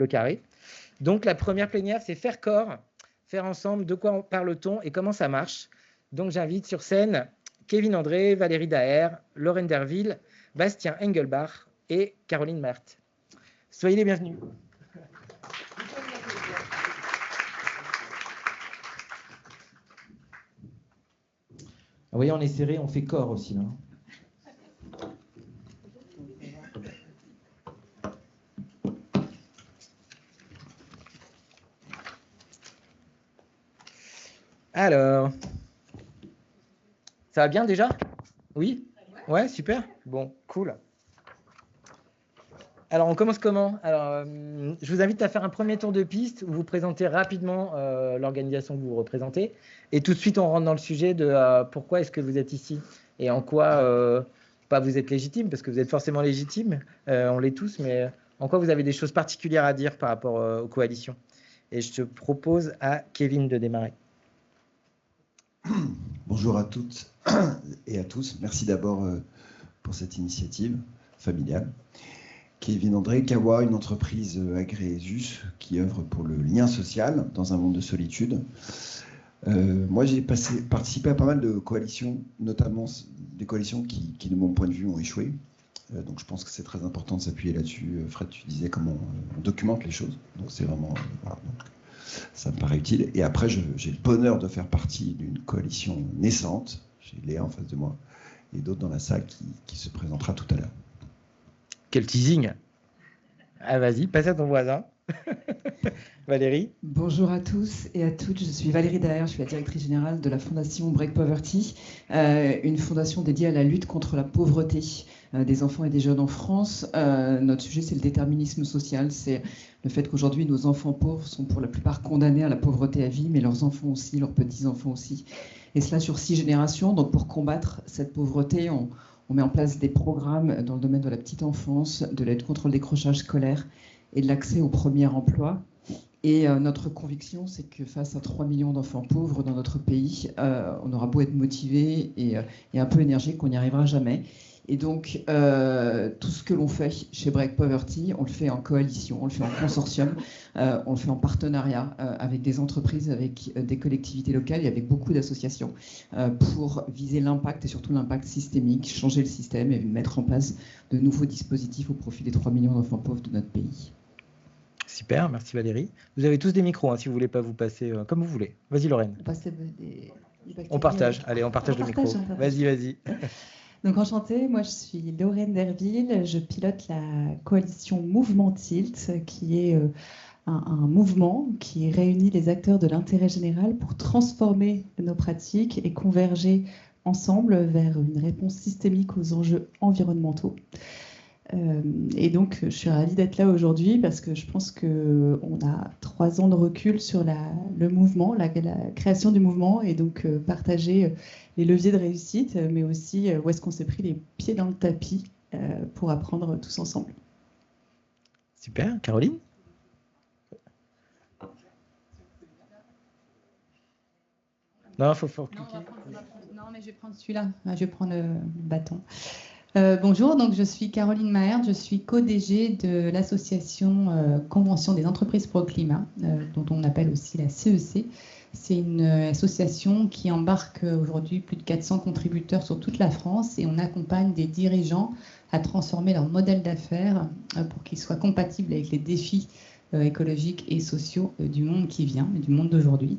le carré. Donc, la première plénière, c'est faire corps, faire ensemble de quoi parle-t-on et comment ça marche. Donc, j'invite sur scène Kevin André, Valérie Daher, Lorraine Derville, Bastien Engelbach et Caroline Marthe. Soyez les bienvenus. Vous voyez, on est serré, on fait corps aussi, là. Alors, ça va bien déjà? Oui? Ouais, super. Bon, cool. Alors, on commence comment? Alors, je vous invite à faire un premier tour de piste où vous présentez rapidement l'organisation que vous représentez. Et tout de suite, on rentre dans le sujet de pourquoi est-ce que vous êtes ici et en quoi, pas vous êtes légitime, parce que vous êtes forcément légitime, on l'est tous, mais en quoi vous avez des choses particulières à dire par rapport aux coalitions. Et je te propose à Kevin de démarrer. Bonjour à toutes et à tous. Merci d'abord pour cette initiative familiale. Kevin André, Kawa, une entreprise agréée ZUS qui œuvre pour le lien social dans un monde de solitude. Moi, j'ai participé à pas mal de coalitions, notamment des coalitions qui de mon point de vue, ont échoué. Donc je pense que c'est très important de s'appuyer là-dessus. Fred, tu disais comment on documente les choses. Donc c'est vraiment... voilà, donc, ça me paraît utile. Et après, j'ai le bonheur de faire partie d'une coalition naissante. J'ai Léa en face de moi et d'autres dans la salle qui se présentera tout à l'heure. Quel teasing! Ah, vas-y, passe à ton voisin. Valérie. Bonjour à tous et à toutes, je suis Valérie Daher, je suis la directrice générale de la fondation Break Poverty, une fondation dédiée à la lutte contre la pauvreté des enfants et des jeunes en France. Notre sujet, c'est le déterminisme social, c'est le fait qu'aujourd'hui, nos enfants pauvres sont pour la plupart condamnés à la pauvreté à vie, mais leurs enfants aussi, leurs petits-enfants aussi. Et cela sur 6 générations. Donc pour combattre cette pauvreté, on met en place des programmes dans le domaine de la petite enfance, de l'aide contre le décrochage scolaire et de l'accès au premier emploi. Et notre conviction, c'est que face à 3 millions d'enfants pauvres dans notre pays, on aura beau être motivé et un peu énergique, on n'y arrivera jamais. Et donc, tout ce que l'on fait chez Break Poverty, on le fait en coalition, on le fait en consortium, on le fait en partenariat avec des entreprises, avec des collectivités locales et avec beaucoup d'associations pour viser l'impact et surtout l'impact systémique, changer le système et mettre en place de nouveaux dispositifs au profit des 3 millions d'enfants pauvres de notre pays. Super, merci Valérie. Vous avez tous des micros, hein, si vous ne voulez pas vous passer comme vous voulez. Vas-y Lorraine. On partage, allez, on partage le micro. Vas-y. Donc enchantée, moi je suis Lorraine Derville, je pilote la coalition Mouvement Tilt, qui est un mouvement qui réunit les acteurs de l'intérêt général pour transformer nos pratiques et converger ensemble vers une réponse systémique aux enjeux environnementaux. Et donc, je suis ravie d'être là aujourd'hui parce que je pense qu'on a 3 ans de recul sur le mouvement, la création du mouvement, et donc partager les leviers de réussite, mais aussi où est-ce qu'on s'est pris les pieds dans le tapis pour apprendre tous ensemble. Super. Caroline? Non, il faut cliquer. Non, mais je vais prendre celui-là. Je vais prendre le bâton. Bonjour, donc je suis Caroline Mahert, je suis co-DG de l'association Convention des entreprises pour le climat, dont on appelle aussi la CEC. C'est une association qui embarque aujourd'hui plus de 400 contributeurs sur toute la France et on accompagne des dirigeants à transformer leur modèle d'affaires pour qu'ils soient compatibles avec les défis écologiques et sociaux du monde qui vient, du monde d'aujourd'hui.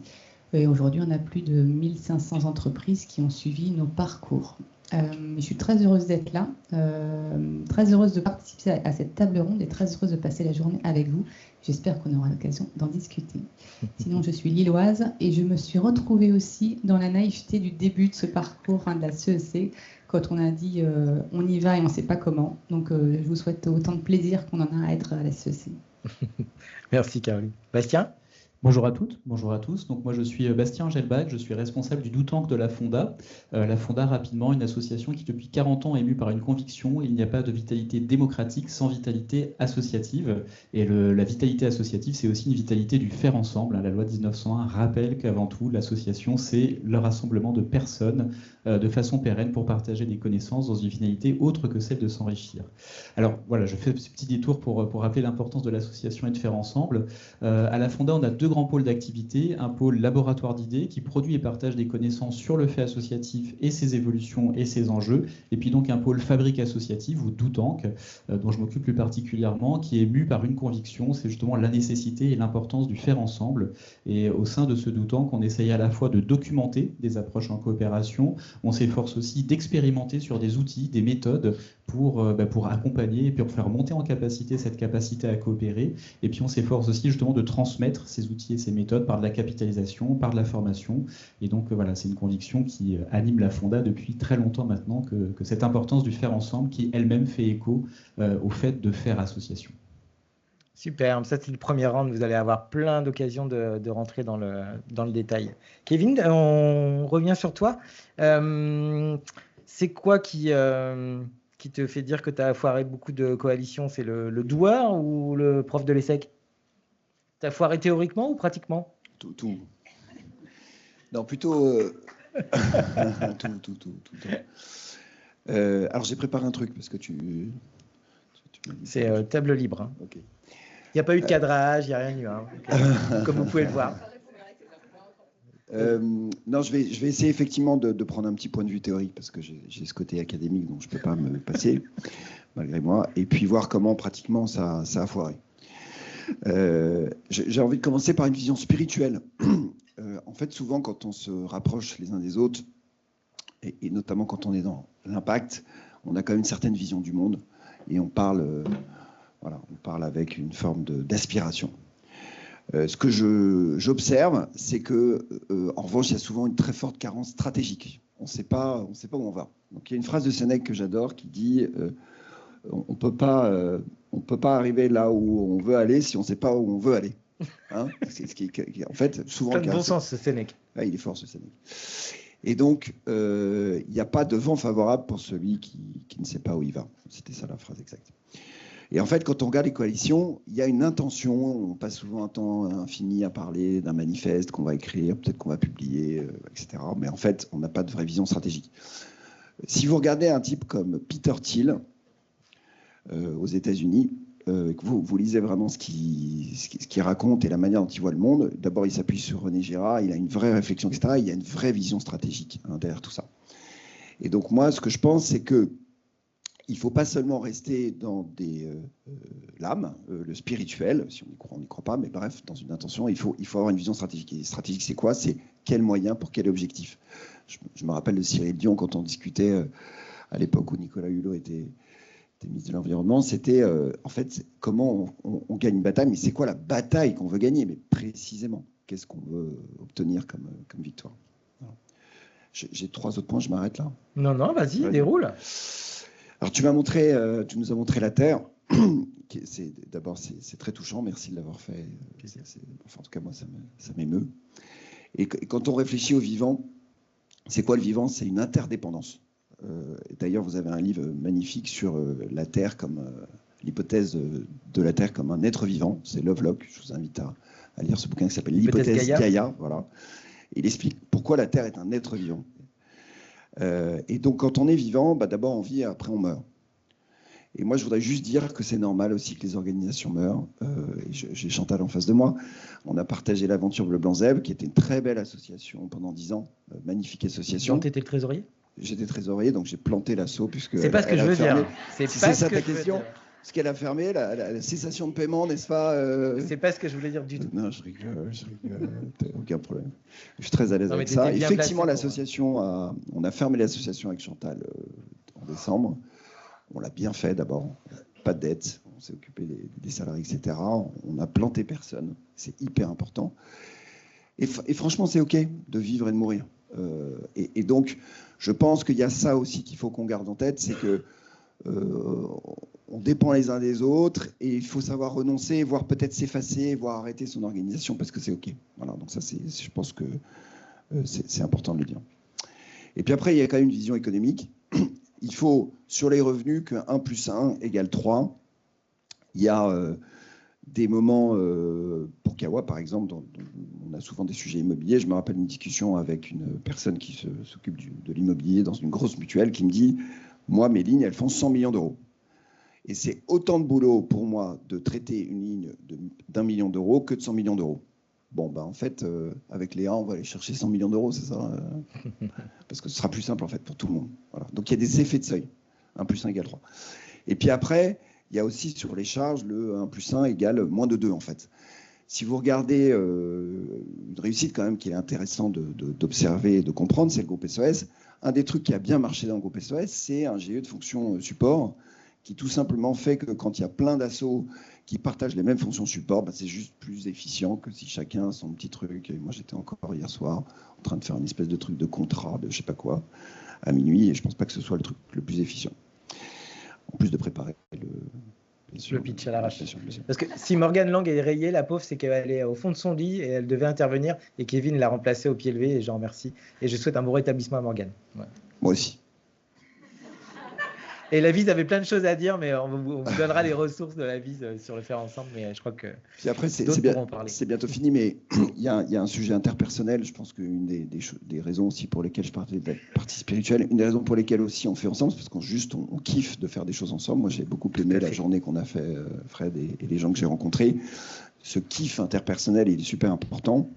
Et aujourd'hui, on a plus de 1500 entreprises qui ont suivi nos parcours. Je suis très heureuse d'être là, très heureuse de participer à cette table ronde et très heureuse de passer la journée avec vous. J'espère qu'on aura l'occasion d'en discuter. Sinon, je suis lilloise et je me suis retrouvée aussi dans la naïveté du début de ce parcours de la CEC, quand on a dit on y va et on ne sait pas comment. Donc, je vous souhaite autant de plaisir qu'on en a à être à la CEC. Merci Caroline. Bastien? Bonjour à toutes, bonjour à tous. Donc moi je suis Bastien Gelbach, je suis responsable du Do-Tank de la Fonda. La Fonda, rapidement, une association qui depuis 40 ans est mue par une conviction: il n'y a pas de vitalité démocratique sans vitalité associative. Et la vitalité associative, c'est aussi une vitalité du faire ensemble. La loi 1901 rappelle qu'avant tout, l'association, c'est le rassemblement de personnes de façon pérenne pour partager des connaissances dans une finalité autre que celle de s'enrichir. Alors voilà, je fais ce petit détour pour rappeler l'importance de l'association et de faire ensemble. À la Fonda, on a deux grands pôles d'activité, un pôle laboratoire d'idées qui produit et partage des connaissances sur le fait associatif et ses évolutions et ses enjeux, et puis donc un pôle fabrique associative ou Do-Tank, dont je m'occupe plus particulièrement, qui est mu par une conviction, c'est justement la nécessité et l'importance du faire ensemble. Et au sein de ce Do-Tank, on essaye à la fois de documenter des approches en coopération, on s'efforce aussi d'expérimenter sur des outils, des méthodes pour accompagner et puis pour faire monter en capacité cette capacité à coopérer. Et puis on s'efforce aussi justement de transmettre ces outils et ces méthodes par de la capitalisation, par de la formation. Et donc voilà, c'est une conviction qui anime la Fonda depuis très longtemps maintenant, que cette importance du faire ensemble qui elle-même fait écho au fait de faire association. Super, ça c'est le premier round, vous allez avoir plein d'occasions de rentrer dans le détail. Kevin, on revient sur toi. C'est quoi qui te fait dire que tu as foiré beaucoup de coalitions? C'est le doueur ou le prof de l'ESSEC? Tu as foiré théoriquement ou pratiquement? Tout. Non, plutôt... tout. Alors j'ai préparé un truc parce que tu c'est table libre. Hein. Ok. Il n'y a pas eu de cadrage, il n'y a rien eu, hein. Comme vous pouvez le voir. Non, je vais essayer effectivement de prendre un petit point de vue théorique parce que j'ai ce côté académique dont je ne peux pas me passer, malgré moi, et puis voir comment pratiquement ça a foiré. J'ai envie de commencer par une vision spirituelle. En fait, souvent, quand on se rapproche les uns des autres, et notamment quand on est dans l'impact, on a quand même une certaine vision du monde, et on parle avec une forme d'aspiration. Ce que j'observe, c'est que, en revanche, il y a souvent une très forte carence stratégique. On ne sait pas où on va. Donc, il y a une phrase de Sénèque que j'adore qui dit on peut pas arriver là où on veut aller si on ne sait pas où on veut aller. Hein, en fait, souvent. C'est de bon sens, ce Sénèque. Ouais, il est fort, ce Sénèque. Et donc, il n'y a pas de vent favorable pour celui qui ne sait pas où il va. C'était ça la phrase exacte. Et en fait, quand on regarde les coalitions, il y a une intention. On passe souvent un temps infini à parler d'un manifeste qu'on va écrire, peut-être qu'on va publier, etc. Mais en fait, on n'a pas de vraie vision stratégique. Si vous regardez un type comme Peter Thiel aux États-Unis, que vous lisez vraiment ce qu'il raconte et la manière dont il voit le monde, d'abord, il s'appuie sur René Girard, il a une vraie réflexion, etc. Il y a une vraie vision stratégique derrière tout ça. Et donc, moi, ce que je pense, c'est que il ne faut pas seulement rester dans l'âme, le spirituel, si on y croit, on n'y croit pas, mais bref, dans une intention, il faut avoir une vision stratégique. Et stratégique, c'est quoi? C'est quel moyen pour quel objectif? Je me rappelle de Cyril Dion quand on discutait à l'époque où Nicolas Hulot était ministre de l'Environnement, c'était en fait comment on gagne une bataille, mais c'est quoi la bataille qu'on veut gagner? Mais précisément, qu'est-ce qu'on veut obtenir comme victoire? J'ai 3 autres points, je m'arrête là. Non, vas-y, déroule. Alors, tu nous as montré la Terre. D'abord, c'est très touchant. Merci de l'avoir fait. En tout cas, moi, ça m'émeut. Et quand on réfléchit au vivant, c'est quoi le vivant? C'est une interdépendance. D'ailleurs, vous avez un livre magnifique sur la Terre, comme l'hypothèse de la Terre comme un être vivant. C'est Lovelock. Je vous invite à lire ce bouquin qui s'appelle L'hypothèse Gaïa. Voilà. Il explique pourquoi la Terre est un être vivant. Et donc, quand on est vivant, d'abord on vit et après on meurt. Et moi, je voudrais juste dire que c'est normal aussi que les organisations meurent. J'ai Chantal en face de moi. On a partagé l'aventure Bleu Blanc Zèbre, qui était une très belle association pendant 10 ans. Magnifique association. Tu étais le trésorier? J'étais trésorier, donc j'ai planté l'assaut. C'est pas ce que je veux dire. C'est ça ta question? Ce qu'elle a fermé, la cessation de paiement, n'est-ce pas C'est pas ce que je voulais dire du tout. Non, je rigole. Aucun problème. Je suis très à l'aise avec ça. Effectivement, l'association, on a fermé l'association avec Chantal en décembre. On l'a bien fait d'abord. Pas de dette. On s'est occupé des salariés, etc. On n'a planté personne. C'est hyper important. Et franchement, c'est OK de vivre et de mourir. Et donc, je pense qu'il y a ça aussi qu'il faut qu'on garde en tête, c'est que on dépend les uns des autres et il faut savoir renoncer, voire peut-être s'effacer, voire arrêter son organisation parce que c'est OK. Voilà, donc ça, je pense que c'est important de le dire. Et puis après, il y a quand même une vision économique. Il faut, sur les revenus, que 1 + 1 = 3. Il y a des moments, pour Kawa par exemple, dont on a souvent des sujets immobiliers. Je me rappelle une discussion avec une personne qui s'occupe de l'immobilier dans une grosse mutuelle qui me dit « Moi, mes lignes, elles font 100 millions d'euros. Et c'est autant de boulot pour moi de traiter une ligne d'1 million d'euros que de 100 millions d'euros. » Bon, ben en fait, avec Léa, on va aller chercher 100 millions d'euros, c'est ça parce que ce sera plus simple en fait pour tout le monde. Voilà. Donc il y a des effets de seuil. 1 + 1 = 3. Et puis après, il y a aussi sur les charges le 1 + 1 = moins de 2 en fait. Si vous regardez une réussite quand même qui est intéressant d'observer et de comprendre, c'est le groupe SOS. Un des trucs qui a bien marché dans le groupe SOS, c'est un GE de fonction support qui tout simplement fait que quand il y a plein d'assos qui partagent les mêmes fonctions support, c'est juste plus efficient que si chacun a son petit truc. Et moi, j'étais encore hier soir en train de faire une espèce de truc de contrat, de je sais pas quoi, à minuit, et je pense pas que ce soit le truc le plus efficient. En plus de préparer le pitch à l'arrache. Parce que si Morgane Lang est rayée, la pauvre, c'est qu'elle est au fond de son lit et elle devait intervenir, et Kevin l'a remplacée au pied levé, et j'en remercie. Et je souhaite un bon rétablissement à Morgane. Ouais. Moi aussi. Et la Vise avait plein de choses à dire, mais on vous donnera les ressources de la Vise sur le faire ensemble. Mais je crois que puis après, c'est bientôt fini, mais il y a un sujet interpersonnel. Je pense qu'une des raisons aussi pour lesquelles je parlais de la partie spirituelle, une des raisons pour lesquelles aussi on fait ensemble, c'est parce qu'on kiffe de faire des choses ensemble. Moi, j'ai beaucoup aimé la journée qu'on a fait, Fred et les gens que j'ai rencontrés. Ce kiff interpersonnel, il est super important.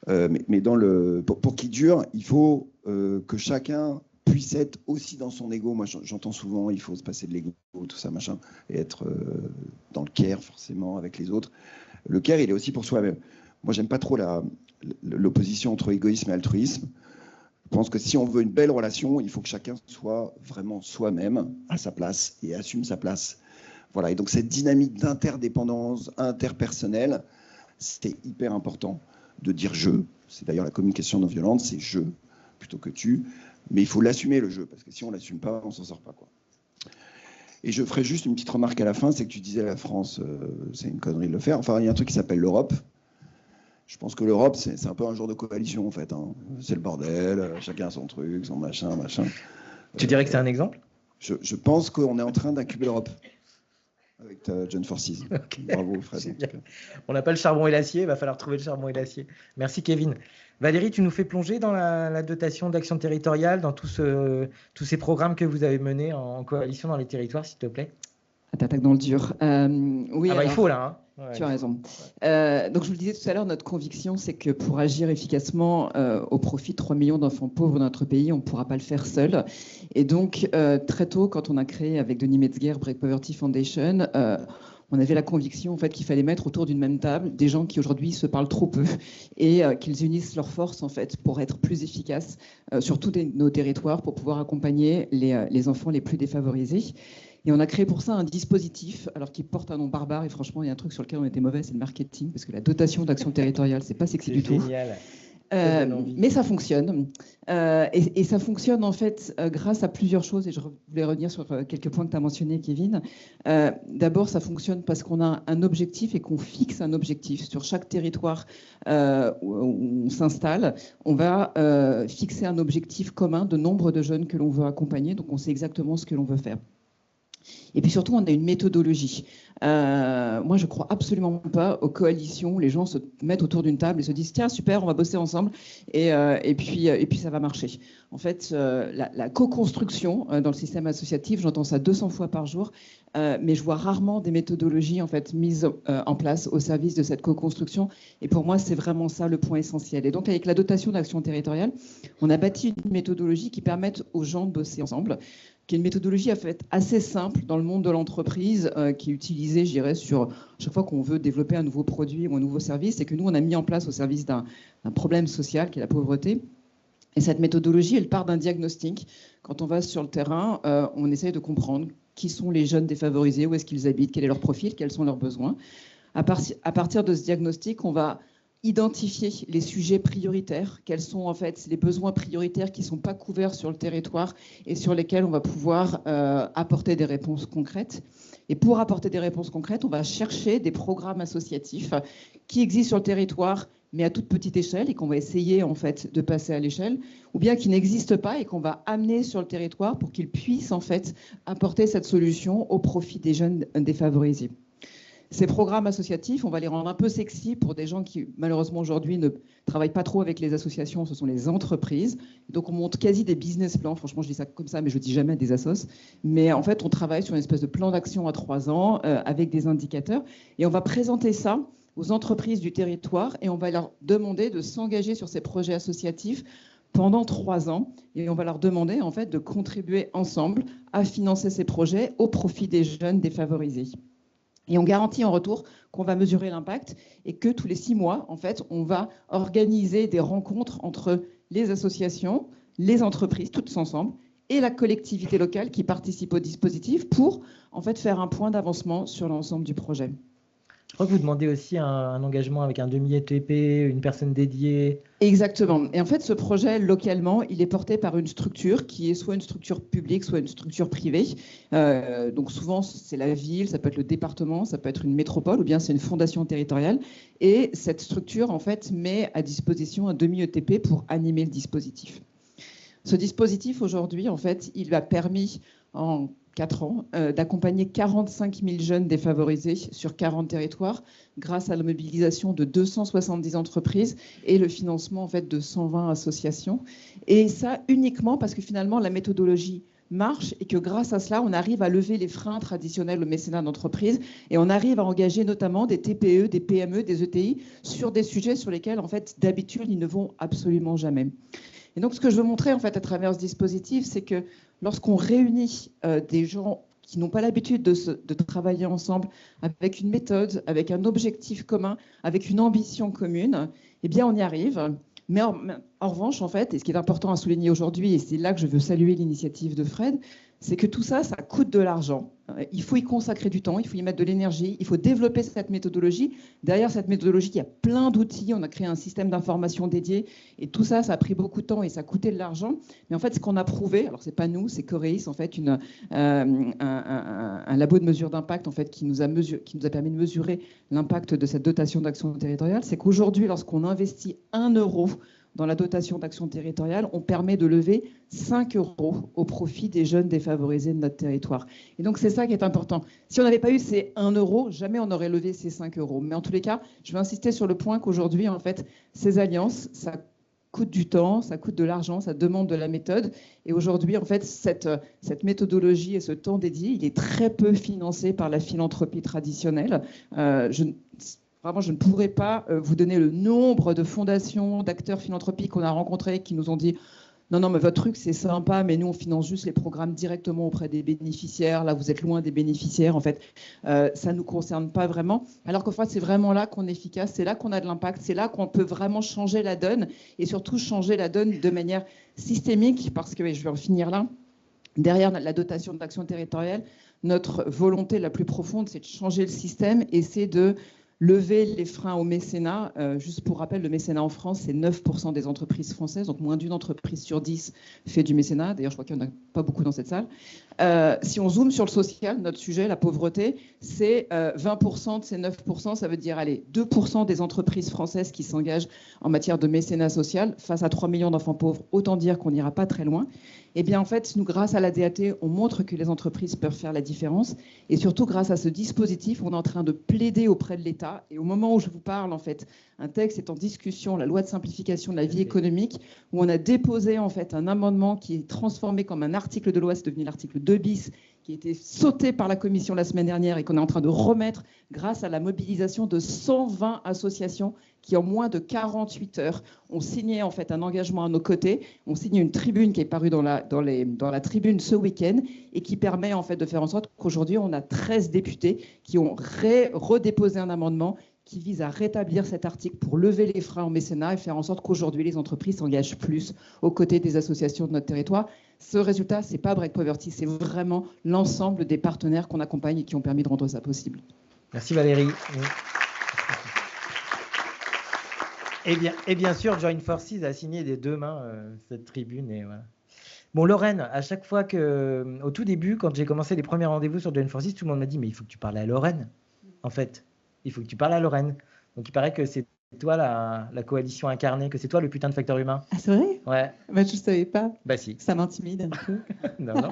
Mais pour qu'il dure, il faut que chacun puisse être aussi dans son ego. Moi, j'entends souvent, il faut se passer de l'ego, tout ça, machin, et être dans le care, forcément, avec les autres. Le care, il est aussi pour soi-même. Moi, j'aime pas trop l'opposition entre égoïsme et altruisme. Je pense que si on veut une belle relation, il faut que chacun soit vraiment soi-même, à sa place, et assume sa place. Voilà. Et donc, cette dynamique d'interdépendance interpersonnelle, c'est hyper important de dire « je ». C'est d'ailleurs la communication non violente, c'est « je » plutôt que « tu ». Mais il faut l'assumer, le jeu, parce que si on ne l'assume pas, on ne s'en sort pas, quoi. Et je ferai juste une petite remarque à la fin, c'est que tu disais la France, c'est une connerie de le faire. Enfin, il y a un truc qui s'appelle l'Europe. Je pense que l'Europe, c'est un peu un genre de coalition, en fait. Hein. C'est le bordel, chacun a son truc, son machin. Tu dirais que c'est un exemple ? Je pense qu'on est en train d'incuber l'Europe avec John Forces. Okay. Bravo, Fred. On n'a pas le charbon et l'acier, il va falloir trouver le charbon et l'acier. Merci, Kevin. Valérie, tu nous fais plonger dans la dotation d'action territoriale, dans tous ces programmes que vous avez menés en coalition dans les territoires, s'il te plaît. T'attaques dans le dur. Oui, il faut là. Hein. Tu as raison. Donc je vous le disais tout à l'heure, notre conviction, c'est que pour agir efficacement au profit de 3 millions d'enfants pauvres dans notre pays, on ne pourra pas le faire seul. Et donc très tôt, quand on a créé avec Denis Metzger Break Poverty Foundation, on avait la conviction en fait, qu'il fallait mettre autour d'une même table des gens qui aujourd'hui se parlent trop peu et qu'ils unissent leurs forces en fait, pour être plus efficaces sur tous nos territoires pour pouvoir accompagner les enfants les plus défavorisés. Et on a créé pour ça un dispositif, alors qui porte un nom barbare, et franchement, il y a un truc sur lequel on était mauvais, c'est le marketing, parce que la dotation d'action territoriale, c'est pas sexy du tout. Mais ça fonctionne. Et ça fonctionne, en fait, grâce à plusieurs choses, et je voulais revenir sur quelques points que tu as mentionnés, Kevin. D'abord, ça fonctionne parce qu'on a un objectif et qu'on fixe un objectif. Sur chaque territoire où on s'installe, on va fixer un objectif commun de nombre de jeunes que l'on veut accompagner, donc on sait exactement ce que l'on veut faire. Et puis surtout, on a une méthodologie. Moi, je ne crois absolument pas aux coalitions où les gens se mettent autour d'une table et se disent « Tiens, super, on va bosser ensemble et puis ça va marcher ». En fait, la co-construction dans le système associatif, j'entends ça 200 fois par jour, mais je vois rarement des méthodologies en fait, mises en place au service de cette co-construction. Et pour moi, c'est vraiment ça le point essentiel. Et donc, avec la dotation d'action territoriale, on a bâti une méthodologie qui permette aux gens de bosser ensemble, qui est une méthodologie en fait, assez simple dans le monde de l'entreprise, qui est utilisée, je dirais, sur chaque fois qu'on veut développer un nouveau produit ou un nouveau service, et que nous, on a mis en place au service d'un problème social qui est la pauvreté. Et cette méthodologie, elle part d'un diagnostic. Quand on va sur le terrain, on essaye de comprendre qui sont les jeunes défavorisés, où est-ce qu'ils habitent, quel est leur profil, quels sont leurs besoins. À partir de ce diagnostic, on va identifier les sujets prioritaires, quels sont en fait les besoins prioritaires qui ne sont pas couverts sur le territoire et sur lesquels on va pouvoir apporter des réponses concrètes. Et pour apporter des réponses concrètes, on va chercher des programmes associatifs qui existent sur le territoire, mais à toute petite échelle, et qu'on va essayer en fait de passer à l'échelle, ou bien qui n'existent pas et qu'on va amener sur le territoire pour qu'ils puissent en fait apporter cette solution au profit des jeunes défavorisés. Ces programmes associatifs, on va les rendre un peu sexy pour des gens qui, malheureusement, aujourd'hui, ne travaillent pas trop avec les associations, ce sont les entreprises. Donc, on monte quasi des business plans. Franchement, je dis ça comme ça, mais je ne dis jamais des assos. Mais en fait, on travaille sur une espèce de plan d'action à 3 ans avec des indicateurs. Et on va présenter ça aux entreprises du territoire et on va leur demander de s'engager sur ces projets associatifs pendant 3 ans. Et on va leur demander, en fait, de contribuer ensemble à financer ces projets au profit des jeunes défavorisés. Et on garantit en retour qu'on va mesurer l'impact et que tous les 6 mois, en fait, on va organiser des rencontres entre les associations, les entreprises, toutes ensemble, et la collectivité locale qui participe au dispositif pour, en fait, faire un point d'avancement sur l'ensemble du projet. Je crois que vous demandez aussi un engagement avec un demi-ETP, une personne dédiée. Exactement. Et en fait, ce projet, localement, il est porté par une structure qui est soit une structure publique, soit une structure privée. Donc souvent, c'est la ville, ça peut être le département, ça peut être une métropole, ou bien c'est une fondation territoriale. Et cette structure, en fait, met à disposition un demi-ETP pour animer le dispositif. Ce dispositif, aujourd'hui, en fait, il a permis en 4 ans, d'accompagner 45 000 jeunes défavorisés sur 40 territoires grâce à la mobilisation de 270 entreprises et le financement en fait, de 120 associations. Et ça uniquement parce que finalement, la méthodologie marche et que grâce à cela, on arrive à lever les freins traditionnels au mécénat d'entreprise et on arrive à engager notamment des TPE, des PME, des ETI sur des sujets sur lesquels, en fait, d'habitude, ils ne vont absolument jamais. Et donc, ce que je veux montrer en fait, à travers ce dispositif, c'est que lorsqu'on réunit des gens qui n'ont pas l'habitude de travailler ensemble avec une méthode, avec un objectif commun, avec une ambition commune, eh bien, on y arrive. Mais en revanche, en fait, et ce qui est important à souligner aujourd'hui, et c'est là que je veux saluer l'initiative de Fred, c'est que tout ça, ça coûte de l'argent. Il faut y consacrer du temps, il faut y mettre de l'énergie, il faut développer cette méthodologie. Derrière cette méthodologie, il y a plein d'outils. On a créé un système d'information dédié. Et tout ça, ça a pris beaucoup de temps et ça a coûté de l'argent. Mais en fait, ce qu'on a prouvé, alors c'est pas nous, c'est Coréis, en fait, un labo de mesure d'impact en fait, qui nous a permis de mesurer l'impact de cette dotation d'action territoriale, c'est qu'aujourd'hui, lorsqu'on investit 1 euro dans la dotation d'action territoriale, on permet de lever 5 euros au profit des jeunes défavorisés de notre territoire. Et donc, c'est ça qui est important. Si on n'avait pas eu ces 1 euro, jamais on n'aurait levé ces 5 euros. Mais en tous les cas, je vais insister sur le point qu'aujourd'hui, en fait, ces alliances, ça coûte du temps, ça coûte de l'argent, ça demande de la méthode. Et aujourd'hui, en fait, cette méthodologie et ce temps dédié, il est très peu financé par la philanthropie traditionnelle. Vraiment, je ne pourrais pas vous donner le nombre de fondations, d'acteurs philanthropiques qu'on a rencontrés qui nous ont dit « Non, mais votre truc, c'est sympa, mais nous, on finance juste les programmes directement auprès des bénéficiaires. Là, vous êtes loin des bénéficiaires. En fait, ça ne nous concerne pas vraiment. » Alors qu'en fait, c'est vraiment là qu'on est efficace, c'est là qu'on a de l'impact, c'est là qu'on peut vraiment changer la donne et surtout changer la donne de manière systémique parce que, et je vais en finir là, derrière la dotation d'action territoriale, notre volonté la plus profonde, c'est de changer le système et c'est de lever les freins au mécénat. Juste pour rappel, le mécénat en France, c'est 9% des entreprises françaises, donc moins d'une entreprise sur 10 fait du mécénat. D'ailleurs, je crois qu'il n'y en a pas beaucoup dans cette salle. Si on zoome sur le social, notre sujet, la pauvreté, c'est 20% de ces 9%, ça veut dire, allez, 2% des entreprises françaises qui s'engagent en matière de mécénat social face à 3 millions d'enfants pauvres. Autant dire qu'on n'ira pas très loin. Eh bien, en fait, nous, grâce à la DAT, on montre que les entreprises peuvent faire la différence. Et surtout, grâce à ce dispositif, on est en train de plaider auprès de l'État. Et au moment où je vous parle, en fait, un texte est en discussion, la loi de simplification de la vie économique, où on a déposé, en fait, un amendement qui est transformé comme un article de loi, c'est devenu l'article 2 bis, qui a été sauté par la Commission la semaine dernière et qu'on est en train de remettre grâce à la mobilisation de 120 associations qui, en moins de 48 heures, ont signé en fait un engagement à nos côtés. On signe une tribune qui est parue dans la tribune ce week-end et qui permet en fait de faire en sorte qu'aujourd'hui, on a 13 députés qui ont redéposé un amendement qui vise à rétablir cet article pour lever les freins au mécénat et faire en sorte qu'aujourd'hui, les entreprises s'engagent plus aux côtés des associations de notre territoire. Ce résultat, ce n'est pas Break Poverty, c'est vraiment l'ensemble des partenaires qu'on accompagne et qui ont permis de rendre ça possible. Merci Valérie. Et bien sûr, Join Forces a signé des deux mains cette tribune. Et voilà. Bon, Lorraine, à chaque fois au tout début, quand j'ai commencé les premiers rendez-vous sur Join Forces, tout le monde m'a dit, mais il faut que tu parles à Lorraine, en fait. Il faut que tu parles à Lorraine. Donc, il paraît que c'est toi la coalition incarnée, que c'est toi le putain de facteur humain. Ah, c'est vrai? Ouais. Bah, je ne savais pas. Bah si. Ça m'intimide un peu. Non, non.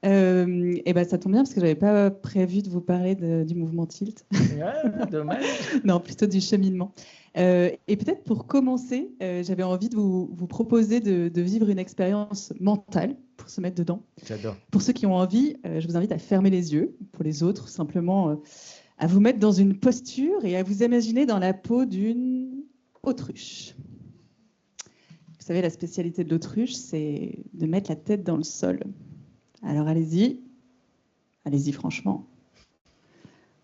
Et ben ça tombe bien parce que j'avais pas prévu de vous parler du mouvement Tilt. Ouais, dommage. Non, plutôt du cheminement. Et peut-être pour commencer, j'avais envie de vous proposer de vivre une expérience mentale pour se mettre dedans. J'adore. Pour ceux qui ont envie, je vous invite à fermer les yeux. Pour les autres, simplement à vous mettre dans une posture et à vous imaginer dans la peau d'une autruche. Vous savez, la spécialité de l'autruche, c'est de mettre la tête dans le sol. Alors allez-y franchement.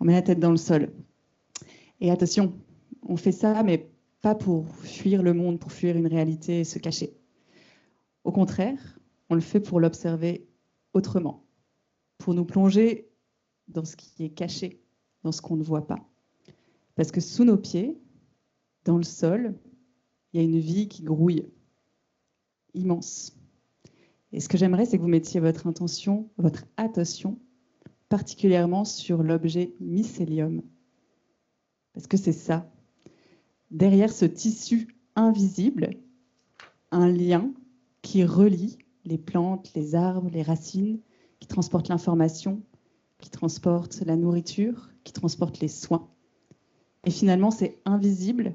On met la tête dans le sol. Et attention, on fait ça, mais pas pour fuir le monde, pour fuir une réalité et se cacher. Au contraire, on le fait pour l'observer autrement, pour nous plonger dans ce qui est caché, dans ce qu'on ne voit pas. Parce que sous nos pieds, dans le sol, il y a une vie qui grouille, immense. Et ce que j'aimerais, c'est que vous mettiez votre attention particulièrement sur l'objet mycélium. Parce que c'est ça. Derrière ce tissu invisible, un lien qui relie les plantes, les arbres, les racines, qui transportent l'information, qui transportent la nourriture, qui transportent les soins. Et finalement, c'est invisible,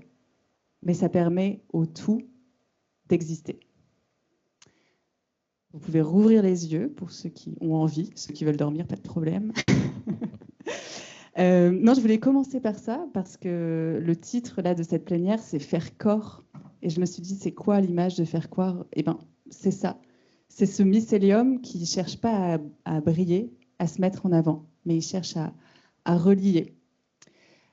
mais ça permet au tout d'exister. Vous pouvez rouvrir les yeux pour ceux qui ont envie, ceux qui veulent dormir, pas de problème. Non, je voulais commencer par ça parce que le titre là de cette plénière, c'est faire corps. Et je me suis dit, c'est quoi l'image de faire corps? Eh bien, c'est ça. C'est ce mycélium qui ne cherche pas à briller, à se mettre en avant, mais il cherche à relier.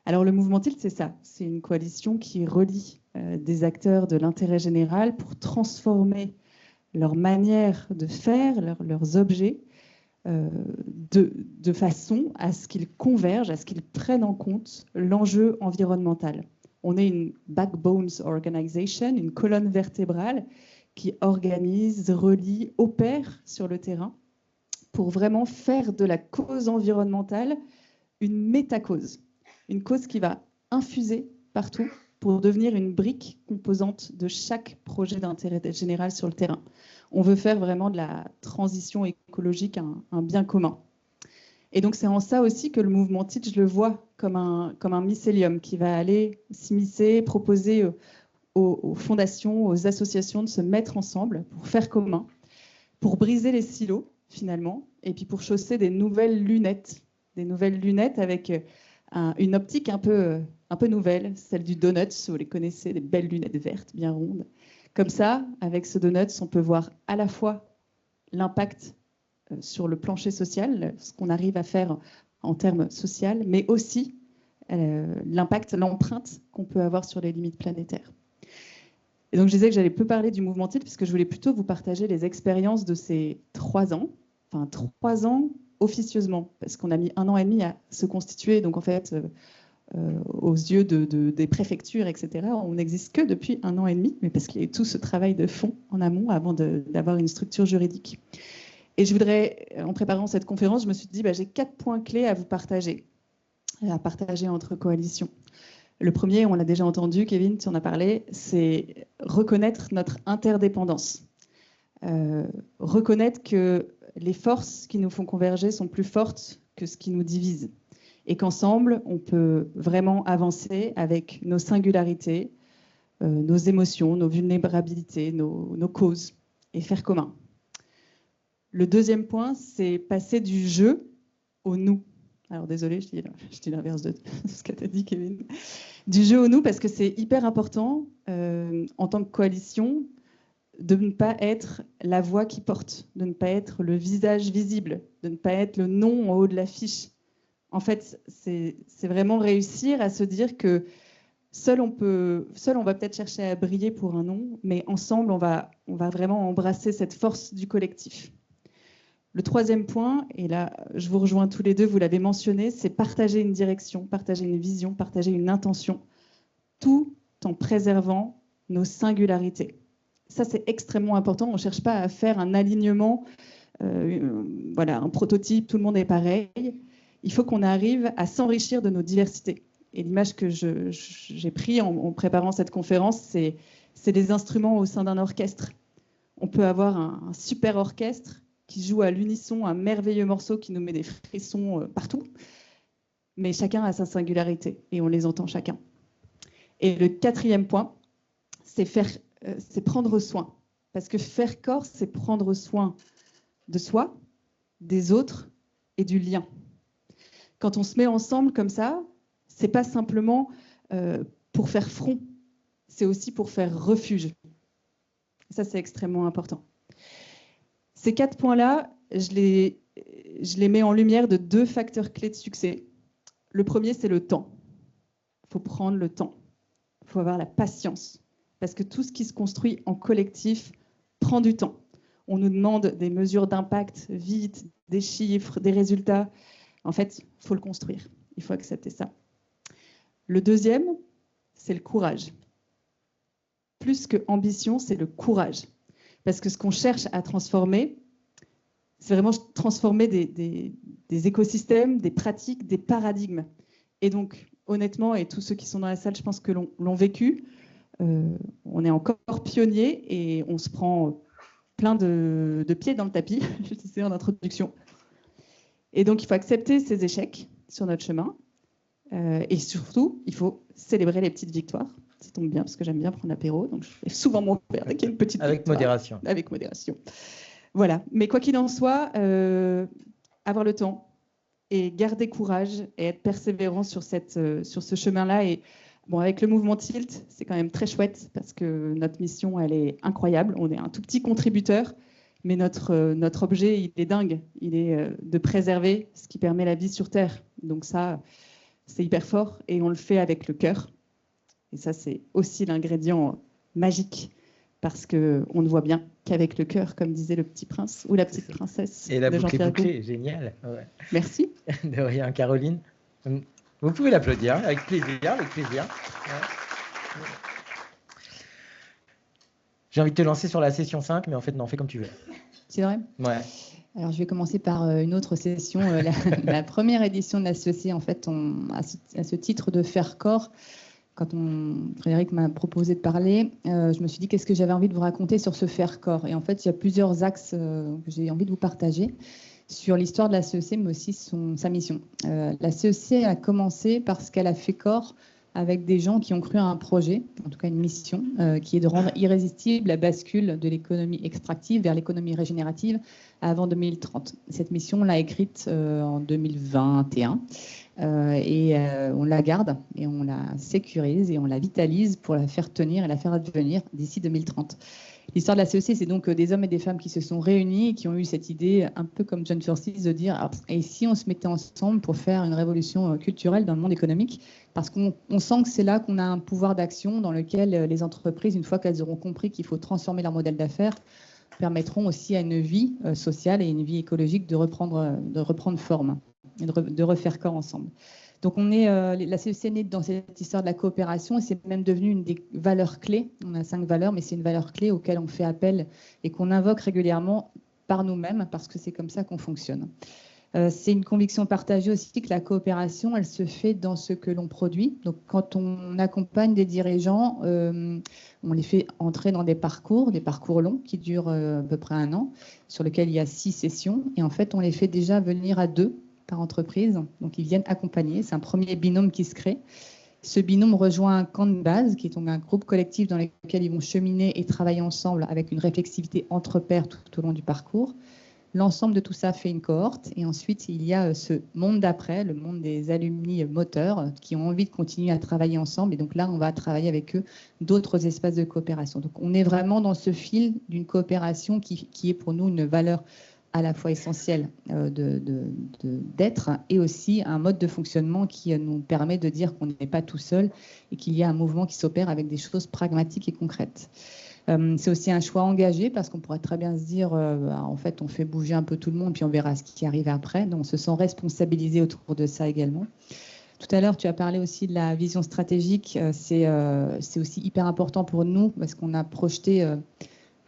Alors le mouvement Tilt, c'est ça. C'est une coalition qui relie des acteurs de l'intérêt général pour transformer leur manière de faire, leurs objets, de façon à ce qu'ils convergent, à ce qu'ils prennent en compte l'enjeu environnemental. On est une backbones organization, une colonne vertébrale qui organise, relie, opère sur le terrain pour vraiment faire de la cause environnementale une métacause, une cause qui va infuser partout pour devenir une brique composante de chaque projet d'intérêt général sur le terrain. On veut faire vraiment de la transition écologique un bien commun. Et donc c'est en ça aussi que le mouvement Tilt, je le vois comme un mycélium qui va aller s'immiscer, proposer aux fondations, aux associations de se mettre ensemble pour faire commun, pour briser les silos finalement, et puis pour chausser des nouvelles lunettes avec une optique un peu nouvelle, celle du donut, vous les connaissez, des belles lunettes vertes bien rondes. Comme ça, avec ce donut, on peut voir à la fois l'impact sur le plancher social, ce qu'on arrive à faire en termes sociaux, mais aussi l'impact, l'empreinte qu'on peut avoir sur les limites planétaires. Et donc je disais que j'allais peu parler du mouvement Tilt, puisque je voulais plutôt vous partager les expériences de ces 3 ans, enfin 3 ans officieusement, parce qu'on a mis 1 an et demi à se constituer, donc en fait, aux yeux des préfectures, etc., on n'existe que depuis 1 an et demi, mais parce qu'il y a eu tout ce travail de fond en amont avant d'avoir une structure juridique. Et je voudrais, en préparant cette conférence, je me suis dit, j'ai 4 points clés à vous partager, entre coalitions. Le premier, on l'a déjà entendu, Kevin, tu en as parlé, c'est reconnaître notre interdépendance. Reconnaître que les forces qui nous font converger sont plus fortes que ce qui nous divise. Et qu'ensemble, on peut vraiment avancer avec nos singularités, nos émotions, nos vulnérabilités, nos causes, et faire commun. Le deuxième point, c'est passer du je au nous. Alors désolée, je dis l'inverse de ce que tu as dit, Kevin. Du je au nous, parce que c'est hyper important, en tant que coalition, de ne pas être la voix qui porte, de ne pas être le visage visible, de ne pas être le nom en haut de l'affiche. En fait, c'est vraiment réussir à se dire que seul on va peut-être chercher à briller pour un nom, mais ensemble, on va vraiment embrasser cette force du collectif. Le troisième point, et là, je vous rejoins tous les deux, vous l'avez mentionné, c'est partager une direction, partager une vision, partager une intention. Tout en préservant nos singularités. Ça, c'est extrêmement important. On ne cherche pas à faire un alignement, voilà, un prototype, tout le monde est pareil. Il faut qu'on arrive à s'enrichir de nos diversités. Et l'image que j'ai prise en préparant cette conférence, c'est des instruments au sein d'un orchestre. On peut avoir un super orchestre qui joue à l'unisson un merveilleux morceau qui nous met des frissons partout, mais chacun a sa singularité et on les entend chacun. Et le 4e point, c'est prendre soin. Parce que faire corps, c'est prendre soin de soi, des autres et du lien. Quand on se met ensemble comme ça, c'est pas simplement pour faire front, c'est aussi pour faire refuge. Ça, c'est extrêmement important. Ces 4 points-là, je les mets en lumière de 2 facteurs clés de succès. Le premier, c'est le temps. Il faut prendre le temps. Il faut avoir la patience. Parce que tout ce qui se construit en collectif prend du temps. On nous demande des mesures d'impact vite, des chiffres, des résultats. En fait, il faut le construire. Il faut accepter ça. Le deuxième, c'est le courage. Plus que ambition, c'est le courage. Parce que ce qu'on cherche à transformer, c'est vraiment transformer des écosystèmes, des pratiques, des paradigmes. Et donc, honnêtement, et tous ceux qui sont dans la salle, je pense que l'ont vécu, on est encore pionniers et on se prend plein de pieds dans le tapis, je disais en introduction. Et donc, il faut accepter ces échecs sur notre chemin. Et surtout, il faut célébrer les petites victoires. Ça tombe bien, parce que j'aime bien prendre l'apéro. Donc, je fais souvent mon verre avec une petite avec victoire. modération. Avec modération. Voilà. Mais quoi qu'il en soit, avoir le temps et garder courage et être persévérant sur ce chemin-là. Et bon, avec le mouvement Tilt, c'est quand même très chouette parce que notre mission, elle est incroyable. On est un tout petit contributeur, mais notre objet, il est dingue. Il est de préserver ce qui permet la vie sur Terre. Donc ça, c'est hyper fort et on le fait avec le cœur. Et ça, c'est aussi l'ingrédient magique parce qu'on ne voit bien qu'avec le cœur, comme disait le petit prince ou la petite princesse. Et la de boucle est Jean-Pierre bouclée, Gou. génial. Ouais. Merci. De rien, Caroline. Vous pouvez l'applaudir, avec plaisir, avec plaisir. Ouais. J'ai envie de te lancer sur la session 5, mais en fait, non, fais comme tu veux. C'est vrai ? Ouais. Alors, je vais commencer par une autre session. La première édition de l'associé, en fait, à ce titre de faire corps, quand Frédéric m'a proposé de parler, je me suis dit qu'est-ce que j'avais envie de vous raconter sur ce faire corps. Et en fait, il y a plusieurs axes que j'ai envie de vous partager sur l'histoire de la CEC, mais aussi sa mission. La CEC a commencé parce qu'elle a fait corps avec des gens qui ont cru à un projet, en tout cas une mission, qui est de rendre irrésistible la bascule de l'économie extractive vers l'économie régénérative avant 2030. Cette mission, on l'a écrite en 2021 et on la garde et on la sécurise et on la vitalise pour la faire tenir et la faire advenir d'ici 2030. L'histoire de la CEC, c'est donc des hommes et des femmes qui se sont réunis et qui ont eu cette idée, un peu comme John Forsyth, de dire et si on se mettait ensemble pour faire une révolution culturelle dans le monde économique, parce qu'on sent que c'est là qu'on a un pouvoir d'action dans lequel les entreprises, une fois qu'elles auront compris qu'il faut transformer leur modèle d'affaires, permettront aussi à une vie sociale et une vie écologique de reprendre forme et de refaire corps ensemble. Donc la CEC est née dans cette histoire de la coopération et c'est même devenu une des valeurs clés. On a 5 valeurs, mais c'est une valeur clé auquel on fait appel et qu'on invoque régulièrement par nous-mêmes parce que c'est comme ça qu'on fonctionne. C'est une conviction partagée aussi que la coopération, elle se fait dans ce que l'on produit. Donc quand on accompagne des dirigeants, on les fait entrer dans des parcours longs qui durent à peu près 1 an, sur lesquels il y a 6 sessions. Et en fait, on les fait déjà venir à 2 par entreprise. Donc ils viennent accompagner. C'est un premier binôme qui se crée. Ce binôme rejoint un camp de base, qui est donc un groupe collectif dans lequel ils vont cheminer et travailler ensemble avec une réflexivité entre pairs tout au long du parcours. L'ensemble de tout ça fait une cohorte et ensuite il y a ce monde d'après, le monde des alumni moteurs qui ont envie de continuer à travailler ensemble et donc là on va travailler avec eux d'autres espaces de coopération. Donc on est vraiment dans ce fil d'une coopération qui est pour nous une valeur à la fois essentielle d'être et aussi un mode de fonctionnement qui nous permet de dire qu'on n'est pas tout seul et qu'il y a un mouvement qui s'opère avec des choses pragmatiques et concrètes. C'est aussi un choix engagé parce qu'on pourrait très bien se dire en fait on fait bouger un peu tout le monde puis on verra ce qui arrive après. Donc on se sent responsabilisé autour de ça également. Tout à l'heure, tu as parlé aussi de la vision stratégique. C'est aussi hyper important pour nous parce qu'on a projeté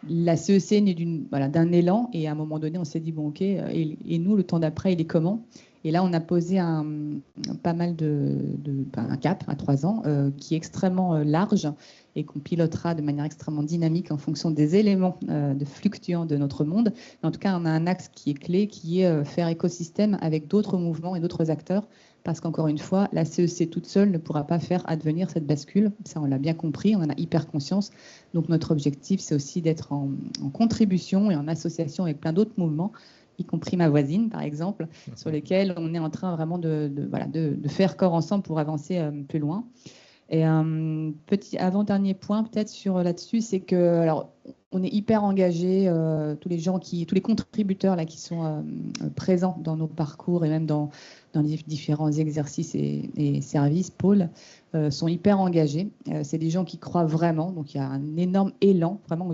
la CEC née d'un élan et à un moment donné, on s'est dit, bon, ok, et nous, le temps d'après, il est comment? Et là, on a posé un cap à 3 ans qui est extrêmement large et qu'on pilotera de manière extrêmement dynamique en fonction des éléments de fluctuants de notre monde. Mais en tout cas, on a un axe qui est clé, qui est faire écosystème avec d'autres mouvements et d'autres acteurs. Parce qu'encore une fois, la CEC toute seule ne pourra pas faire advenir cette bascule. Ça, on l'a bien compris, on en a hyper conscience. Donc, notre objectif, c'est aussi d'être en contribution et en association avec plein d'autres mouvements, y compris ma voisine, par exemple, sur lesquels on est en train vraiment de faire corps ensemble pour avancer plus loin. Et un petit avant-dernier point, peut-être là-dessus, c'est que, alors, on est hyper engagés, tous les contributeurs là qui sont présents dans nos parcours et même dans les différents exercices et services, pôles, sont hyper engagés. C'est des gens qui croient vraiment, donc il y a un énorme élan. Vraiment,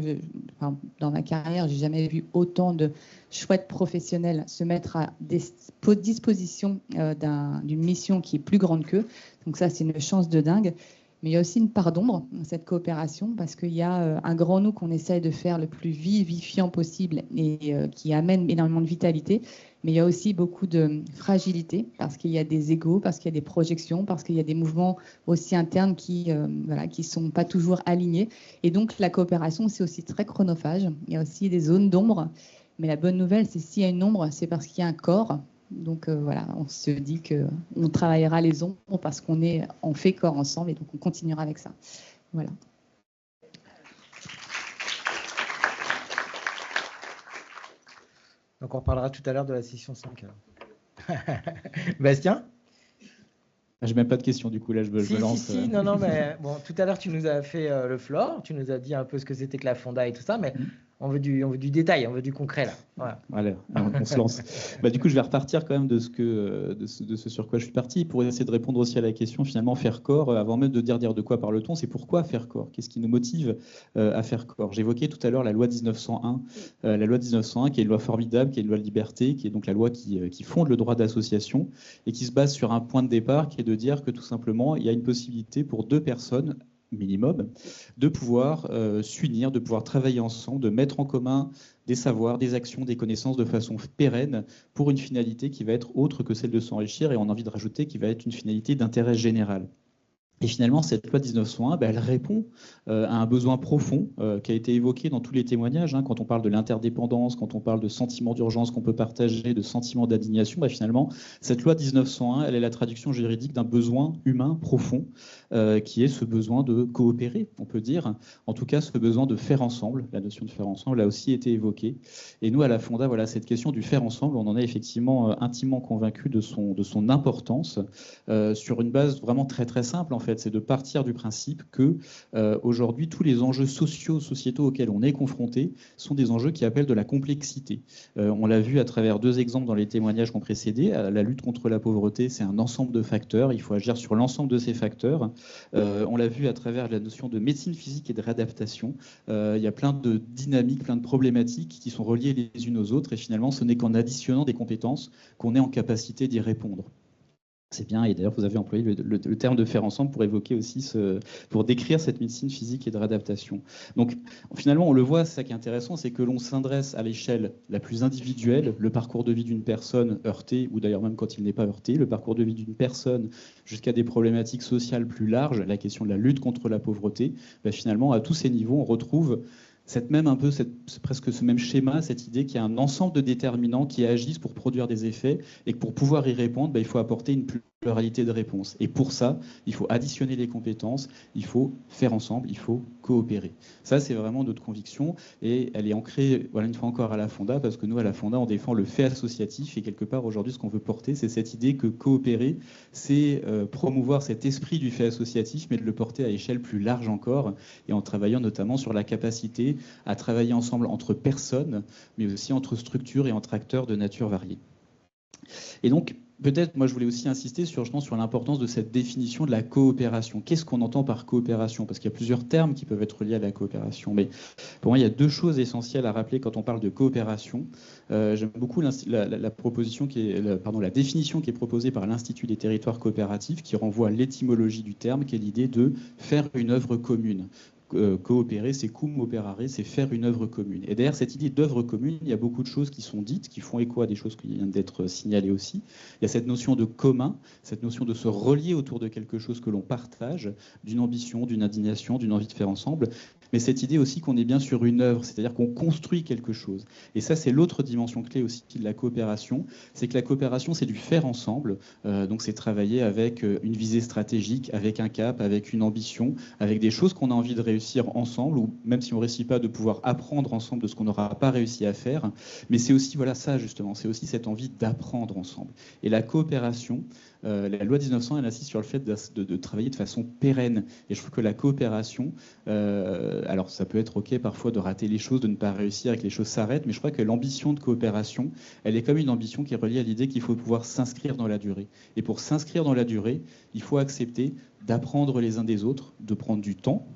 dans ma carrière, j'ai jamais vu autant de chouettes professionnels se mettre à disposition d'une mission qui est plus grande qu'eux. Donc ça, c'est une chance de dingue. Mais il y a aussi une part d'ombre dans cette coopération parce qu'il y a un grand nous qu'on essaye de faire le plus vivifiant possible et qui amène énormément de vitalité. Mais il y a aussi beaucoup de fragilité parce qu'il y a des égos, parce qu'il y a des projections, parce qu'il y a des mouvements aussi internes qui sont pas toujours alignés. Et donc, la coopération, c'est aussi très chronophage. Il y a aussi des zones d'ombre. Mais la bonne nouvelle, c'est s'il y a une ombre, c'est parce qu'il y a un corps. Donc on se dit qu'on travaillera les ombres parce on fait corps ensemble et donc on continuera avec ça. Voilà. Donc on reparlera tout à l'heure de la session 5. Bastien ? J'ai même pas de questions du coup, là je me lance. Si, non, mais bon, tout à l'heure tu nous as fait le floor, tu nous as dit un peu ce que c'était que la Fonda et tout ça, mais on veut du détail, on veut du concret là. Voilà. Allez, on se lance. Du coup, je vais repartir quand même de ce sur quoi je suis parti pour essayer de répondre aussi à la question finalement faire corps. Avant même de dire de quoi parle-t-on, c'est pourquoi faire corps. Qu'est-ce qui nous motive à faire corps? J'évoquais tout à l'heure la loi 1901, la loi 1901 qui est une loi formidable, qui est une loi de liberté, qui est donc la loi qui fonde le droit d'association et qui se base sur un point de départ qui est de dire que tout simplement il y a une possibilité pour 2 personnes minimum, de pouvoir s'unir, de pouvoir travailler ensemble, de mettre en commun des savoirs, des actions, des connaissances de façon pérenne pour une finalité qui va être autre que celle de s'enrichir et on a envie de rajouter qui va être une finalité d'intérêt général. Et finalement, cette loi 1901, elle répond à un besoin profond qui a été évoqué dans tous les témoignages. Quand on parle de l'interdépendance, quand on parle de sentiment d'urgence qu'on peut partager, de sentiment d'indignation, finalement, cette loi 1901, elle est la traduction juridique d'un besoin humain profond qui est ce besoin de coopérer, on peut dire. En tout cas, ce besoin de faire ensemble. La notion de faire ensemble a aussi été évoquée. Et nous, à la Fonda, voilà, cette question du faire ensemble, on en est effectivement intimement convaincus de son importance sur une base vraiment très très simple en fait. C'est de partir du principe que aujourd'hui tous les enjeux sociétaux auxquels on est confronté sont des enjeux qui appellent de la complexité. On l'a vu à travers 2 exemples dans les témoignages qui ont précédé. La lutte contre la pauvreté, c'est un ensemble de facteurs. Il faut agir sur l'ensemble de ces facteurs. On l'a vu à travers la notion de médecine physique et de réadaptation. Il y a plein de dynamiques, plein de problématiques qui sont reliées les unes aux autres. Et finalement, ce n'est qu'en additionnant des compétences qu'on est en capacité d'y répondre. C'est bien, et d'ailleurs vous avez employé le terme de faire ensemble pour évoquer aussi pour décrire cette médecine physique et de réadaptation. Donc finalement on le voit, c'est ça qui est intéressant, c'est que l'on s'adresse à l'échelle la plus individuelle, le parcours de vie d'une personne heurtée, ou d'ailleurs même quand il n'est pas heurté, le parcours de vie d'une personne jusqu'à des problématiques sociales plus larges, la question de la lutte contre la pauvreté, finalement à tous ces niveaux on retrouve presque ce même schéma, cette idée qu'il y a un ensemble de déterminants qui agissent pour produire des effets et que pour pouvoir y répondre, il faut apporter une pluralité de réponses. Et pour ça, il faut additionner les compétences, il faut faire ensemble, il faut coopérer. Ça, c'est vraiment notre conviction et elle est ancrée, voilà, une fois encore à la Fonda, parce que nous, à la Fonda, on défend le fait associatif et quelque part, aujourd'hui, ce qu'on veut porter, c'est cette idée que coopérer, c'est promouvoir cet esprit du fait associatif, mais de le porter à échelle plus large encore et en travaillant notamment sur la capacité à travailler ensemble entre personnes, mais aussi entre structures et entre acteurs de nature variée. Et donc, peut-être, moi, je voulais aussi insister sur l'importance de cette définition de la coopération. Qu'est-ce qu'on entend par coopération? Parce qu'il y a plusieurs termes qui peuvent être liés à la coopération. Mais pour moi, il y a deux choses essentielles à rappeler quand on parle de coopération. J'aime beaucoup la proposition la définition qui est proposée par l'Institut des territoires coopératifs, qui renvoie à l'étymologie du terme, qui est l'idée de faire une œuvre commune. Coopérer, c'est cum operare, c'est faire une œuvre commune. Et derrière cette idée d'œuvre commune, il y a beaucoup de choses qui sont dites, qui font écho à des choses qui viennent d'être signalées aussi. Il y a cette notion de commun, cette notion de se relier autour de quelque chose que l'on partage, d'une ambition, d'une indignation, d'une envie de faire ensemble. Mais cette idée aussi qu'on est bien sur une œuvre, c'est-à-dire qu'on construit quelque chose. Et ça, c'est l'autre dimension clé aussi de la coopération, c'est que la coopération, c'est du faire ensemble. Donc c'est travailler avec une visée stratégique, avec un cap, avec une ambition, avec des choses qu'on a envie de réussir ensemble, ou même si on ne réussit pas, de pouvoir apprendre ensemble de ce qu'on n'aura pas réussi à faire. Mais c'est aussi, voilà ça justement, c'est aussi cette envie d'apprendre ensemble. Et la coopération, la loi 1900, elle insiste sur le fait de travailler de façon pérenne. Et je trouve que la coopération, alors ça peut être OK parfois de rater les choses, de ne pas réussir et que les choses s'arrêtent, mais je crois que l'ambition de coopération, elle est comme une ambition qui est reliée à l'idée qu'il faut pouvoir s'inscrire dans la durée. Et pour s'inscrire dans la durée, il faut accepter d'apprendre les uns des autres, de prendre du temps,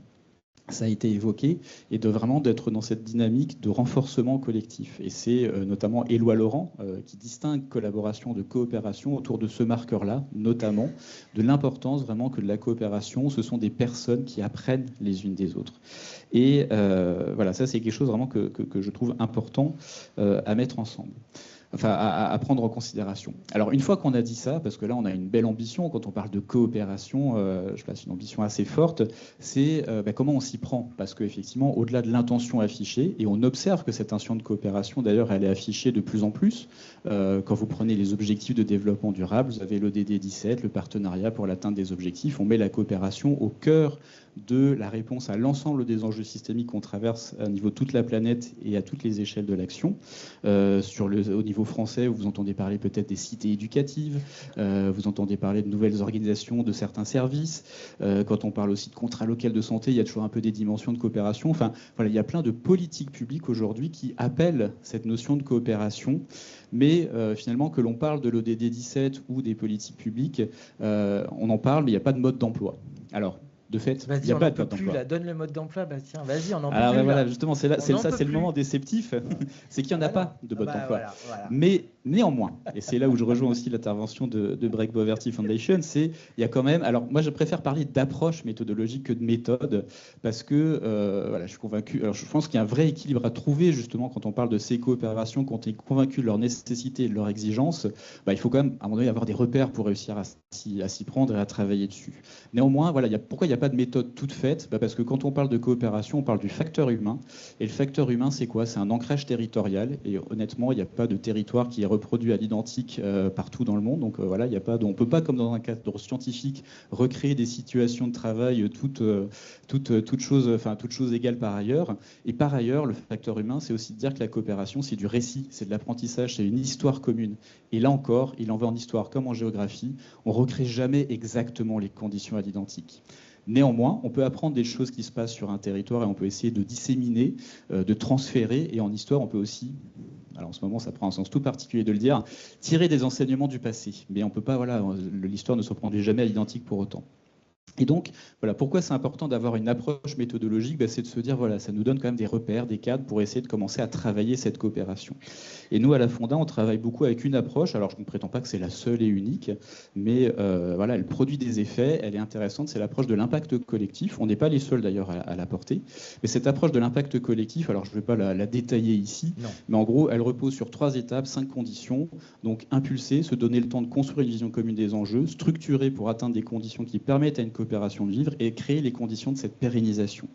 ça a été évoqué, et vraiment d'être dans cette dynamique de renforcement collectif. Et c'est notamment Éloi Laurent qui distingue collaboration de coopération autour de ce marqueur-là, notamment de l'importance vraiment que de la coopération, ce sont des personnes qui apprennent les unes des autres. Et voilà, ça c'est quelque chose vraiment que je trouve important à mettre ensemble. Enfin, à prendre en considération. Alors, une fois qu'on a dit ça, parce que là, on a une belle ambition, quand on parle de coopération, je place une ambition assez forte, c'est comment on s'y prend. Parce qu'effectivement, au-delà de l'intention affichée, et on observe que cette intention de coopération, d'ailleurs, elle est affichée de plus en plus. Quand vous prenez les objectifs de développement durable, vous avez l'ODD 17, le partenariat pour l'atteinte des objectifs, on met la coopération au cœur de la réponse à l'ensemble des enjeux systémiques qu'on traverse à niveau de toute la planète et à toutes les échelles de l'action. Au niveau français, vous entendez parler peut-être des cités éducatives, vous entendez parler de nouvelles organisations de certains services. Quand on parle aussi de contrat local de santé, il y a toujours un peu des dimensions de coopération. Enfin, voilà, il y a plein de politiques publiques aujourd'hui qui appellent cette notion de coopération. Mais finalement, que l'on parle de l'ODD 17 ou des politiques publiques, on en parle, mais il n'y a pas de mode d'emploi. Alors, de fait, il n'y a pas de mode d'emploi. Donne le mode d'emploi, Bastien. Vas-y, on en peut Alors, plus. Voilà, justement, c'est le moment déceptif, c'est qu'il n'y en a pas de mode d'emploi. Voilà. Mais néanmoins, et c'est là où je rejoins aussi l'intervention de Break Poverty Foundation, il y a quand même. Alors, moi, je préfère parler d'approche méthodologique que de méthode, parce que je suis convaincu. Alors, je pense qu'il y a un vrai équilibre à trouver, justement, quand on parle de ces coopérations, quand on est convaincu de leur nécessité et de leur exigence, il faut quand même, à un moment donné, avoir des repères pour réussir à s'y prendre et à travailler dessus. Néanmoins, voilà, pourquoi il n'y a pas de méthode toute faite? Parce que quand on parle de coopération, on parle du facteur humain. Et le facteur humain, c'est quoi? C'est un ancrage territorial. Et honnêtement, il n'y a pas de territoire qui est reproduit à l'identique partout dans le monde. Donc voilà, on ne peut pas, comme dans un cadre scientifique, recréer des situations de travail toutes choses égales par ailleurs. Et par ailleurs, le facteur humain, c'est aussi de dire que la coopération, c'est du récit, c'est de l'apprentissage, c'est une histoire commune. Et là encore, il en va en histoire comme en géographie, on ne recrée jamais exactement les conditions à l'identique. Néanmoins, on peut apprendre des choses qui se passent sur un territoire et on peut essayer de disséminer, de transférer. Et en histoire, on peut aussi, alors en ce moment ça prend un sens tout particulier de le dire, tirer des enseignements du passé. Mais on peut pas, l'histoire ne se reproduit jamais à l'identique pour autant. Et donc, voilà, pourquoi c'est important d'avoir une approche méthodologique? C'est de se dire, voilà, ça nous donne quand même des repères, des cadres pour essayer de commencer à travailler cette coopération. Et nous, à la Fonda, on travaille beaucoup avec une approche, alors je ne prétends pas que c'est la seule et unique, mais elle produit des effets, elle est intéressante, c'est l'approche de l'impact collectif. On n'est pas les seuls d'ailleurs à la porter, mais cette approche de l'impact collectif, alors je ne vais pas la détailler ici, mais en gros, elle repose sur 3 étapes, 5 conditions. Donc, impulser, se donner le temps de construire une vision commune des enjeux, structurer pour atteindre des conditions qui permettent à une coopération de vivre et créer les conditions de cette pérennisation.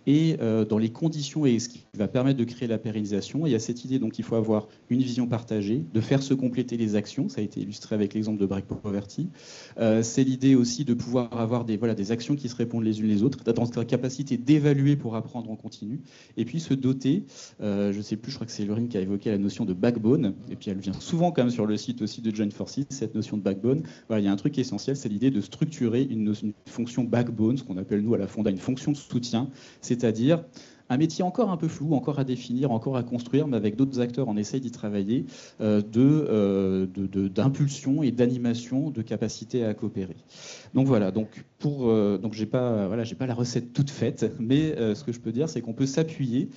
Et dans les conditions et ce qui va permettre de créer la pérennisation, il y a cette idée donc qu'il faut avoir une vision partagée, de faire se compléter les actions, ça a été illustré avec l'exemple de Break Poverty. C'est l'idée aussi de pouvoir avoir des actions qui se répondent les unes les autres, dans la capacité d'évaluer pour apprendre en continu, et puis se doter, je ne sais plus, je crois que c'est Laurine qui a évoqué la notion de backbone, et puis elle vient souvent quand même sur le site aussi de Joint Forces, cette notion de backbone. Voilà, il y a un truc essentiel, c'est l'idée de structurer une fonction backbone, ce qu'on appelle nous à la Fonda une fonction de soutien, c'est-à-dire un métier encore un peu flou, encore à définir, encore à construire, mais avec d'autres acteurs, on essaye d'y travailler, d'impulsion et d'animation, de capacité à coopérer. Donc voilà, donc j'ai pas la recette toute faite, mais ce que je peux dire, c'est qu'on peut s'appuyer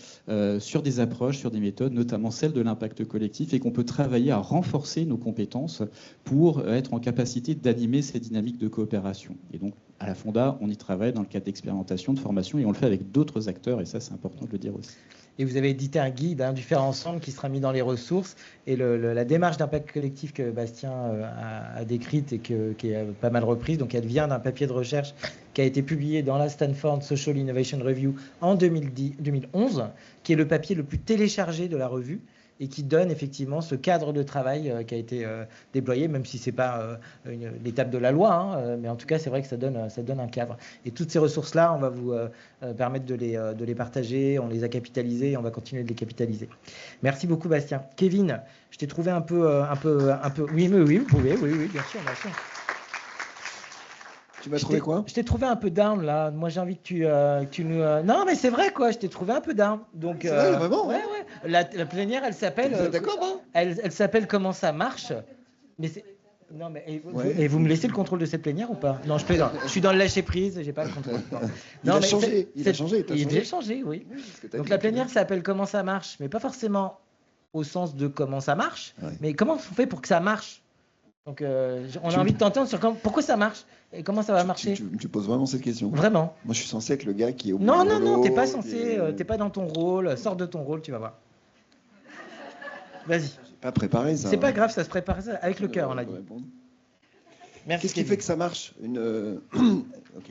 sur des approches, sur des méthodes, notamment celle de l'impact collectif, et qu'on peut travailler à renforcer nos compétences pour être en capacité d'animer ces dynamiques de coopération. Et donc, à la Fonda, on y travaille dans le cadre d'expérimentation, de formation, et on le fait avec d'autres acteurs, et ça, c'est important de le dire aussi. Et vous avez édité un guide du faire ensemble qui sera mis dans les ressources. Et la démarche d'impact collectif que Bastien a décrite et qui est pas mal reprise, donc elle vient d'un papier de recherche qui a été publié dans la Stanford Social Innovation Review en 2011, qui est le papier le plus téléchargé de la revue et qui donne effectivement ce cadre de travail qui a été déployé, même si ce n'est pas l'étape de la loi, mais en tout cas, c'est vrai que ça donne un cadre. Et toutes ces ressources-là, on va vous permettre de les partager, on les a capitalisées et on va continuer de les capitaliser. Merci beaucoup, Bastien. Kevin, je t'ai trouvé un peu... Oui, mais oui, vous pouvez, oui, bien sûr. Tu m'as trouvé quoi? Je t'ai trouvé un peu down là. Moi j'ai envie que tu nous. Non mais c'est vrai quoi. Je t'ai trouvé un peu down. Donc. C'est vrai, vraiment. Ouais. La plénière, elle s'appelle. D'accord, hein. Elle s'appelle Comment ça marche. Mais c'est. Non mais et vous me laissez le contrôle de cette plénière ou pas? Non, je plaisante. Je suis dans le lâcher prise. J'ai pas le contrôle. Il a changé. Il a changé. Il a changé, oui. Donc la plénière s'appelle Comment ça marche, mais pas forcément au sens de comment ça marche, mais comment on fait pour que ça marche. Donc, on a envie de t'entendre sur pourquoi ça marche et comment ça va marcher. Tu poses vraiment cette question? Vraiment. Moi, je suis censé être le gars qui est au bout Non, t'es pas censé, t'es pas dans ton rôle. Sors de ton rôle, tu vas voir. Vas-y. J'ai pas préparé ça. C'est pas grave, ça se prépare avec le cœur, on a dit. Bon. Merci. Qu'est-ce qui fait que ça marche? Ok.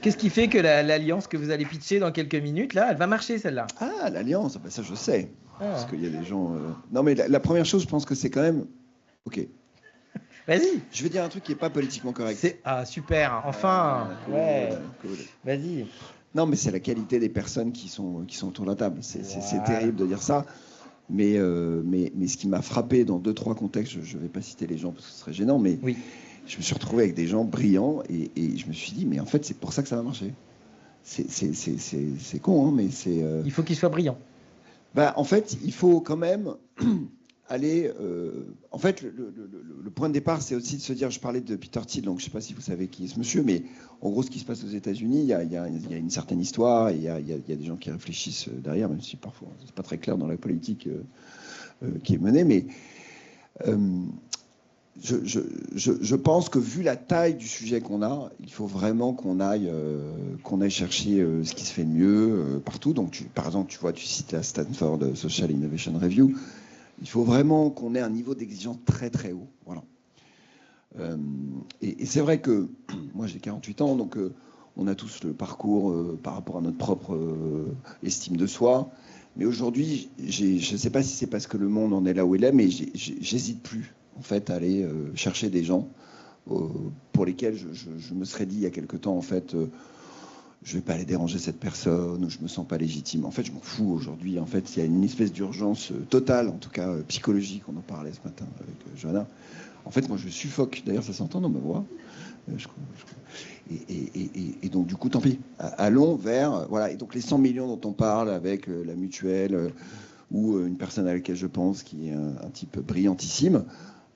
Qu'est-ce qui fait que l'alliance que vous allez pitcher dans quelques minutes, là, elle va marcher, celle-là? Ah, l'alliance, ça je sais. Parce qu'il y a des gens... Non, mais la première chose, je pense que c'est quand même... Ok. Vas-y. Je vais dire un truc qui n'est pas politiquement correct. Ah, super. Enfin. Cool. Vas-y. Non, mais c'est la qualité des personnes qui sont autour de la table. C'est terrible de dire ça. Mais ce qui m'a frappé dans 2-3 contextes, je ne vais pas citer les gens parce que ce serait gênant, mais oui. Je me suis retrouvé avec des gens brillants et je me suis dit, mais en fait, c'est pour ça que ça va marcher. C'est con, hein, mais c'est... Il faut qu'ils soient brillants. En fait, il faut quand même aller... En fait, le point de départ, c'est aussi de se dire... Je parlais de Peter Thiel, donc je ne sais pas si vous savez qui est ce monsieur, mais en gros, ce qui se passe aux États-Unis, il y a une certaine histoire, et il y a des gens qui réfléchissent derrière, même si parfois, ce n'est pas très clair dans la politique qui est menée, mais... Je pense que vu la taille du sujet qu'on a, il faut vraiment qu'on aille chercher ce qui se fait de mieux partout. Donc, par exemple, tu cites la Stanford Social Innovation Review. Il faut vraiment qu'on ait un niveau d'exigence très très haut. Voilà. Et c'est vrai que moi j'ai 48 ans, donc on a tous le parcours par rapport à notre propre estime de soi. Mais aujourd'hui, je ne sais pas si c'est parce que le monde en est là où il est, mais j'hésite plus. En fait, aller chercher des gens pour lesquels je me serais dit il y a quelque temps, en fait, je ne vais pas aller déranger cette personne, ou je ne me sens pas légitime. En fait, je m'en fous aujourd'hui. En fait, il y a une espèce d'urgence totale, en tout cas psychologique, on en parlait ce matin avec Johanna. En fait, moi, je suffoque. D'ailleurs, ça s'entend dans ma voix. Et donc, du coup, tant pis. Allons vers... Voilà. Et donc, les 100 millions dont on parle avec la mutuelle ou une personne à laquelle je pense qui est un type brillantissime...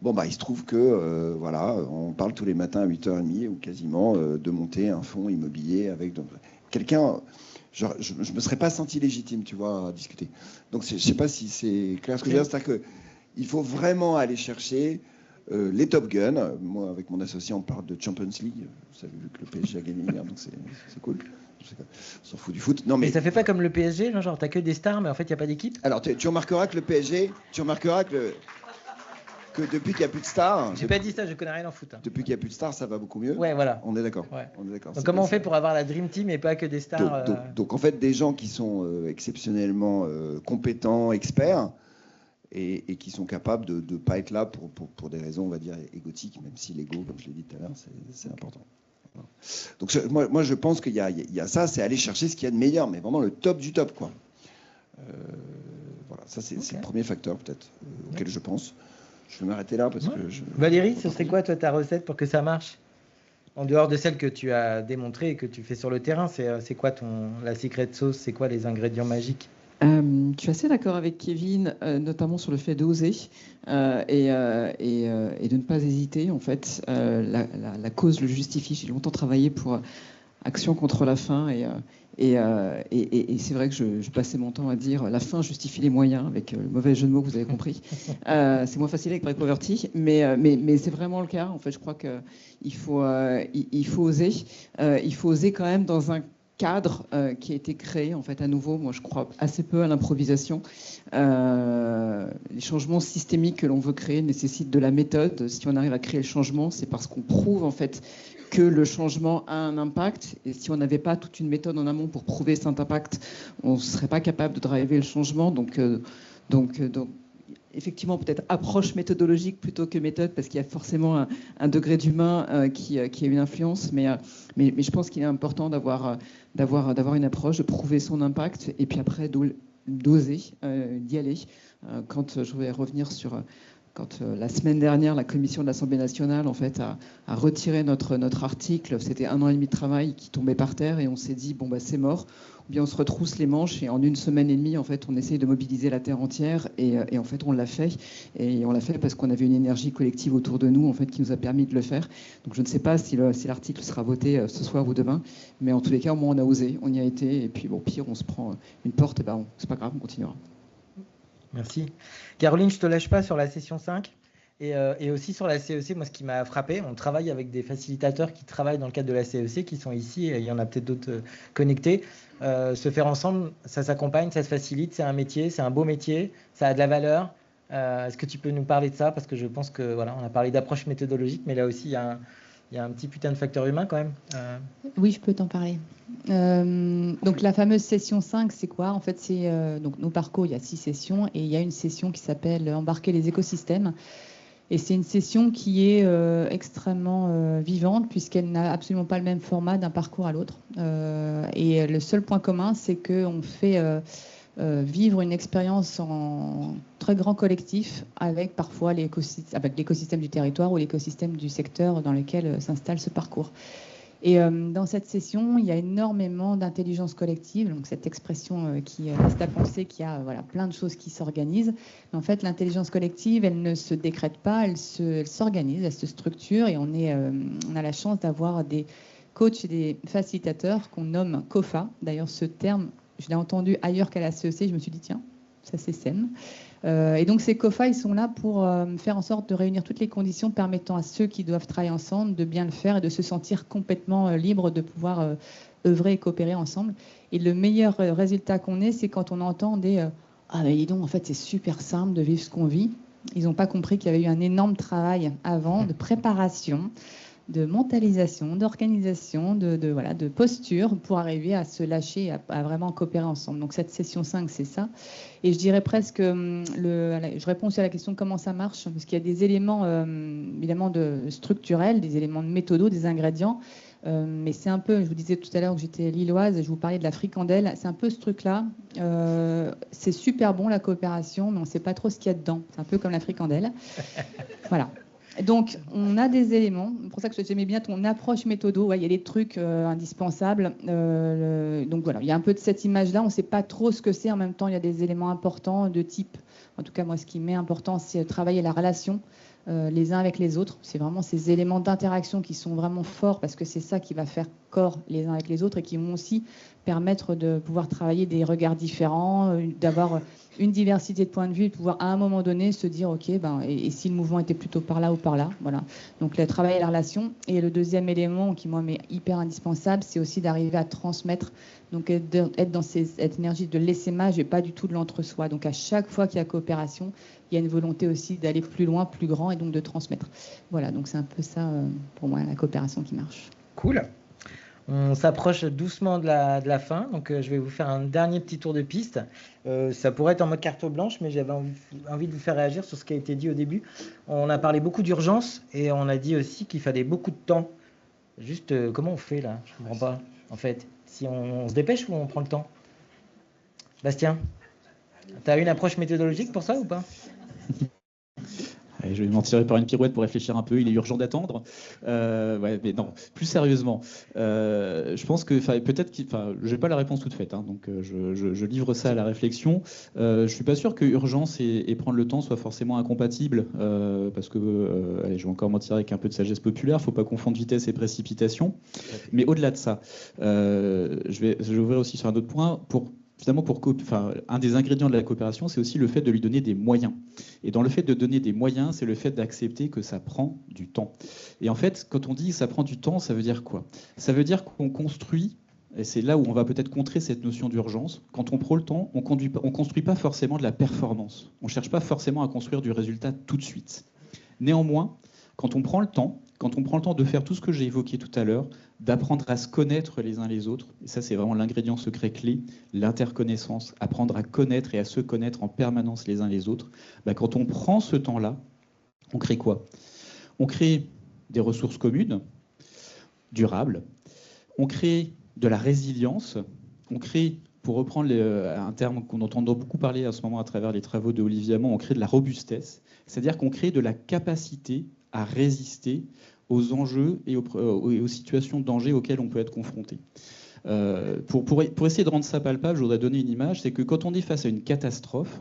Bon, il se trouve que, voilà, on parle tous les matins à 8h30 ou quasiment de monter un fonds immobilier avec quelqu'un. Je ne me serais pas senti légitime, tu vois, à discuter. Donc, je ne sais pas si c'est clair ce que je veux dire. C'est-à-dire qu'il faut vraiment aller chercher les Top Guns. Moi, avec mon associé, on parle de Champions League. Vous savez, vu que le PSG a gagné hier, donc c'est cool. On s'en fout du foot. Non, mais ça fait pas comme le PSG, genre, t'as que des stars, mais en fait, il n'y a pas d'équipe. Alors, tu remarqueras que le PSG, que depuis qu'il n'y a plus de stars... J'ai pas dit ça, je connais rien en foot. Depuis qu'il n'y a plus de stars, ça va beaucoup mieux. Ouais, voilà. On est d'accord. Ouais. Donc comment on fait pour avoir la Dream Team et pas que des stars donc en fait, des gens qui sont exceptionnellement compétents, experts, et qui sont capables de ne pas être là pour des raisons, on va dire, égotiques, même si l'ego, comme je l'ai dit tout à l'heure, c'est important. Voilà. Donc moi, je pense qu'il y a ça, c'est aller chercher ce qu'il y a de meilleur, mais vraiment le top du top, quoi. Voilà, ça c'est le premier facteur peut-être auquel je pense. Je vais m'arrêter là parce que... Valérie, ce serait quoi, toi, ta recette pour que ça marche? en dehors de celles que tu as démontrées et que tu fais sur le terrain, c'est quoi la secret sauce? C'est quoi les ingrédients magiques? Je suis assez d'accord avec Kevin, notamment sur le fait d'oser et de ne pas hésiter. En fait, la cause le justifie. J'ai longtemps travaillé pour Action contre la faim et c'est vrai que je passais mon temps à dire la fin justifie les moyens, avec le mauvais jeu de mots que vous avez compris. C'est moins facile avec Break Poverty, mais c'est vraiment le cas. En fait, je crois qu'il faut oser. Il faut oser quand même dans un cadre qui a été créé en fait à nouveau. Moi, je crois assez peu à l'improvisation. Les changements systémiques que l'on veut créer nécessitent de la méthode. Si on arrive à créer le changement, c'est parce qu'on prouve en fait que le changement a un impact. Et si on n'avait pas toute une méthode en amont pour prouver cet impact, on ne serait pas capable de driver le changement. Donc effectivement, peut-être approche méthodologique plutôt que méthode, parce qu'il y a forcément un degré d'humain qui a une influence. Mais je pense qu'il est important d'avoir une approche, de prouver son impact, et puis après d'oser, d'y aller. Quand je vais revenir sur... Quand la semaine dernière, la commission de l'Assemblée nationale en fait, a retiré notre article, c'était 1 an et demi de travail qui tombait par terre, et on s'est dit, bon, bah, c'est mort. Ou bien on se retrousse les manches, et en 1 semaine et demie, en fait, on essaye de mobiliser la terre entière, et en fait, on l'a fait. Et on l'a fait parce qu'on avait une énergie collective autour de nous, en fait, qui nous a permis de le faire. Donc je ne sais pas si l'article sera voté ce soir ou demain, mais en tous les cas, au moins, on a osé, on y a été, et puis bon, pire, on se prend une porte, et ben, c'est pas grave, on continuera. Merci. Caroline, je ne te lâche pas sur la session 5 et aussi sur la CEC. Moi, ce qui m'a frappé, on travaille avec des facilitateurs qui travaillent dans le cadre de la CEC, qui sont ici, et il y en a peut-être d'autres connectés. Se faire ensemble, ça s'accompagne, ça se facilite, c'est un métier, c'est un beau métier, ça a de la valeur. Est-ce que tu peux nous parler de ça? Parce que je pense que voilà, on a parlé d'approche méthodologique, mais là aussi, il y a un petit putain de facteur humain quand même. Oui, je peux t'en parler. Donc la fameuse session 5, c'est quoi? En fait, c'est donc nos parcours, il y a 6 sessions, et il y a une session qui s'appelle Embarquer les écosystèmes. Et c'est une session qui est extrêmement vivante, puisqu'elle n'a absolument pas le même format d'un parcours à l'autre. Et le seul point commun, c'est qu'on fait vivre une expérience en très grand collectif, avec parfois l'écosystème du territoire ou l'écosystème du secteur dans lequel s'installe ce parcours. Et dans cette session, il y a énormément d'intelligence collective, donc cette expression qui laisse à penser qu'il y a plein de choses qui s'organisent. Mais en fait, l'intelligence collective, elle ne se décrète pas, elle s'organise, elle se structure, et on a la chance d'avoir des coachs et des facilitateurs qu'on nomme COFA. D'ailleurs, ce terme, je l'ai entendu ailleurs qu'à la CEC, je me suis dit, tiens, ça c'est saine. Et donc ces COFA, ils sont là pour faire en sorte de réunir toutes les conditions permettant à ceux qui doivent travailler ensemble de bien le faire et de se sentir complètement libres de pouvoir œuvrer et coopérer ensemble. Et le meilleur résultat qu'on ait, c'est quand on entend des ah mais dis donc, en fait c'est super simple de vivre ce qu'on vit. Ils n'ont pas compris qu'il y avait eu un énorme travail avant de préparation, de mentalisation, d'organisation, de posture pour arriver à se lâcher, à vraiment coopérer ensemble. Donc cette session 5, c'est ça. Et je dirais presque, je réponds aussi à la question comment ça marche, parce qu'il y a des éléments évidemment structurels, des éléments de méthodo, des ingrédients, mais c'est un peu, je vous disais tout à l'heure que j'étais lilloise, je vous parlais de la fricandelle, c'est un peu ce truc-là. C'est super bon la coopération, mais on ne sait pas trop ce qu'il y a dedans. C'est un peu comme la fricandelle. Voilà. Donc, on a des éléments. C'est pour ça que j'aimais bien ton approche méthodo. Ouais, il y a des trucs indispensables. Donc voilà, il y a un peu de cette image-là. On ne sait pas trop ce que c'est. En même temps, il y a des éléments importants de type. En tout cas, moi, ce qui m'est important, c'est travailler la relation les uns avec les autres. C'est vraiment ces éléments d'interaction qui sont vraiment forts, parce que c'est ça qui va faire corps les uns avec les autres, et qui vont aussi permettre de pouvoir travailler des regards différents, d'avoir une diversité de points de vue, de pouvoir à un moment donné se dire ok, et si le mouvement était plutôt par là ou par là, voilà. Donc le travail et la relation. Et le deuxième élément qui moi m'est hyper indispensable, c'est aussi d'arriver à transmettre, donc être dans cette énergie de l'essaimage et pas du tout de l'entre-soi. Donc à chaque fois qu'il y a coopération, il y a une volonté aussi d'aller plus loin, plus grand, et donc de transmettre. Voilà, donc c'est un peu ça pour moi la coopération qui marche. Cool. On s'approche doucement de la fin, donc je vais vous faire un dernier petit tour de piste. Ça pourrait être en mode carte blanche, mais j'avais envie de vous faire réagir sur ce qui a été dit au début. On a parlé beaucoup d'urgence, et on a dit aussi qu'il fallait beaucoup de temps. Juste, comment on fait là? Je ne comprends pas, en fait. Si on se dépêche ou on prend le temps? Bastien, tu as une approche méthodologique pour ça ou pas? Allez, je vais m'en tirer par une pirouette pour réfléchir un peu. Il est urgent d'attendre. Ouais, mais non, plus sérieusement, je pense que peut-être je n'ai pas la réponse toute faite, hein, donc je livre ça à la réflexion. Je suis pas sûr que urgence et prendre le temps soient forcément incompatibles, parce que allez, je vais encore m'en tirer avec un peu de sagesse populaire. Faut pas confondre vitesse et précipitation. Mais au-delà de ça, je vais ouvrir aussi sur un autre point Finalement, un des ingrédients de la coopération, c'est aussi le fait de lui donner des moyens. Et dans le fait de donner des moyens, c'est le fait d'accepter que ça prend du temps. Et en fait, quand on dit que ça prend du temps, ça veut dire quoi? Ça veut dire qu'on construit, et c'est là où on va peut-être contrer cette notion d'urgence, quand on prend le temps, on ne construit pas forcément de la performance. On ne cherche pas forcément à construire du résultat tout de suite. Néanmoins, quand on prend le temps de faire tout ce que j'ai évoqué tout à l'heure, d'apprendre à se connaître les uns les autres, et ça c'est vraiment l'ingrédient secret clé, l'interconnaissance, apprendre à connaître et à se connaître en permanence les uns les autres, quand on prend ce temps-là, on crée quoi? On crée des ressources communes, durables, on crée de la résilience, on crée, pour reprendre un terme qu'on entend beaucoup parler en ce moment à travers les travaux de Olivier Hamon, on crée de la robustesse, c'est-à-dire qu'on crée de la capacité à résister aux enjeux et aux situations de danger auxquelles on peut être confronté. Pour essayer de rendre ça palpable, je voudrais donner une image, c'est que quand on est face à une catastrophe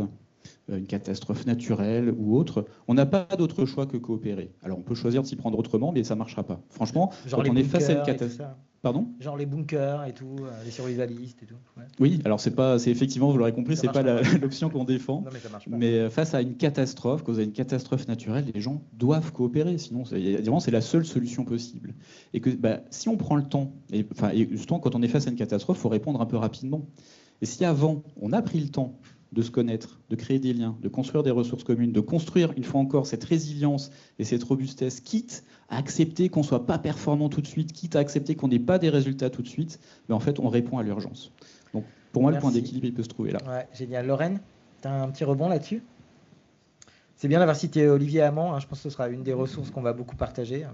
naturelle ou autre, on n'a pas d'autre choix que coopérer. Alors on peut choisir de s'y prendre autrement, mais ça ne marchera pas. Franchement, genre quand on est face à une catastrophe... Pardon ? Genre les bunkers et tout, les survivalistes et tout. Ouais. Oui, alors c'est effectivement, vous l'aurez compris, c'est pas l'option qu'on défend. Non, mais ça marche pas. Mais face à une catastrophe, quand vous avez une catastrophe naturelle, les gens doivent coopérer, sinon c'est la seule solution possible. Et que si on prend le temps, et justement quand on est face à une catastrophe, il faut répondre un peu rapidement. Et si avant on a pris le temps de se connaître, de créer des liens, de construire des ressources communes, de construire, une fois encore, cette résilience et cette robustesse, quitte à accepter qu'on ne soit pas performant tout de suite, quitte à accepter qu'on n'ait pas des résultats tout de suite, mais en fait, on répond à l'urgence. Donc, pour moi, le point d'équilibre, il peut se trouver là. Ouais, génial. Lorraine, tu as un petit rebond là-dessus? C'est bien d'avoir cité Olivier Hamon, hein, je pense que ce sera une des ressources qu'on va beaucoup partager.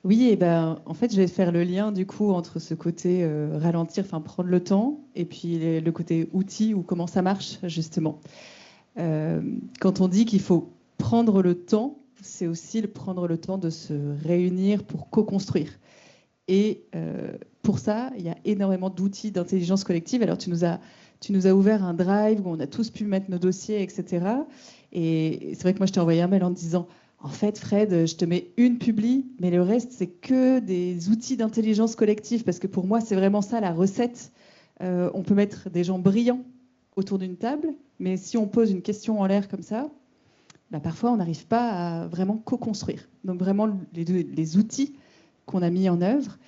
Oui, et en fait, je vais faire le lien du coup entre ce côté ralentir, prendre le temps, et puis le côté outil ou comment ça marche justement. Quand on dit qu'il faut prendre le temps, c'est aussi prendre le temps de se réunir pour co-construire. Et pour ça, il y a énormément d'outils d'intelligence collective. Alors, tu nous as ouvert un drive où on a tous pu mettre nos dossiers, etc. Et c'est vrai que moi, je t'ai envoyé un mail en te disant... En fait, Fred, je te mets une publi, mais le reste, c'est que des outils d'intelligence collective, parce que pour moi, c'est vraiment ça la recette. On peut mettre des gens brillants autour d'une table, mais si on pose une question en l'air comme ça, parfois, on n'arrive pas à vraiment co-construire. Donc vraiment, les outils qu'on a mis en œuvre.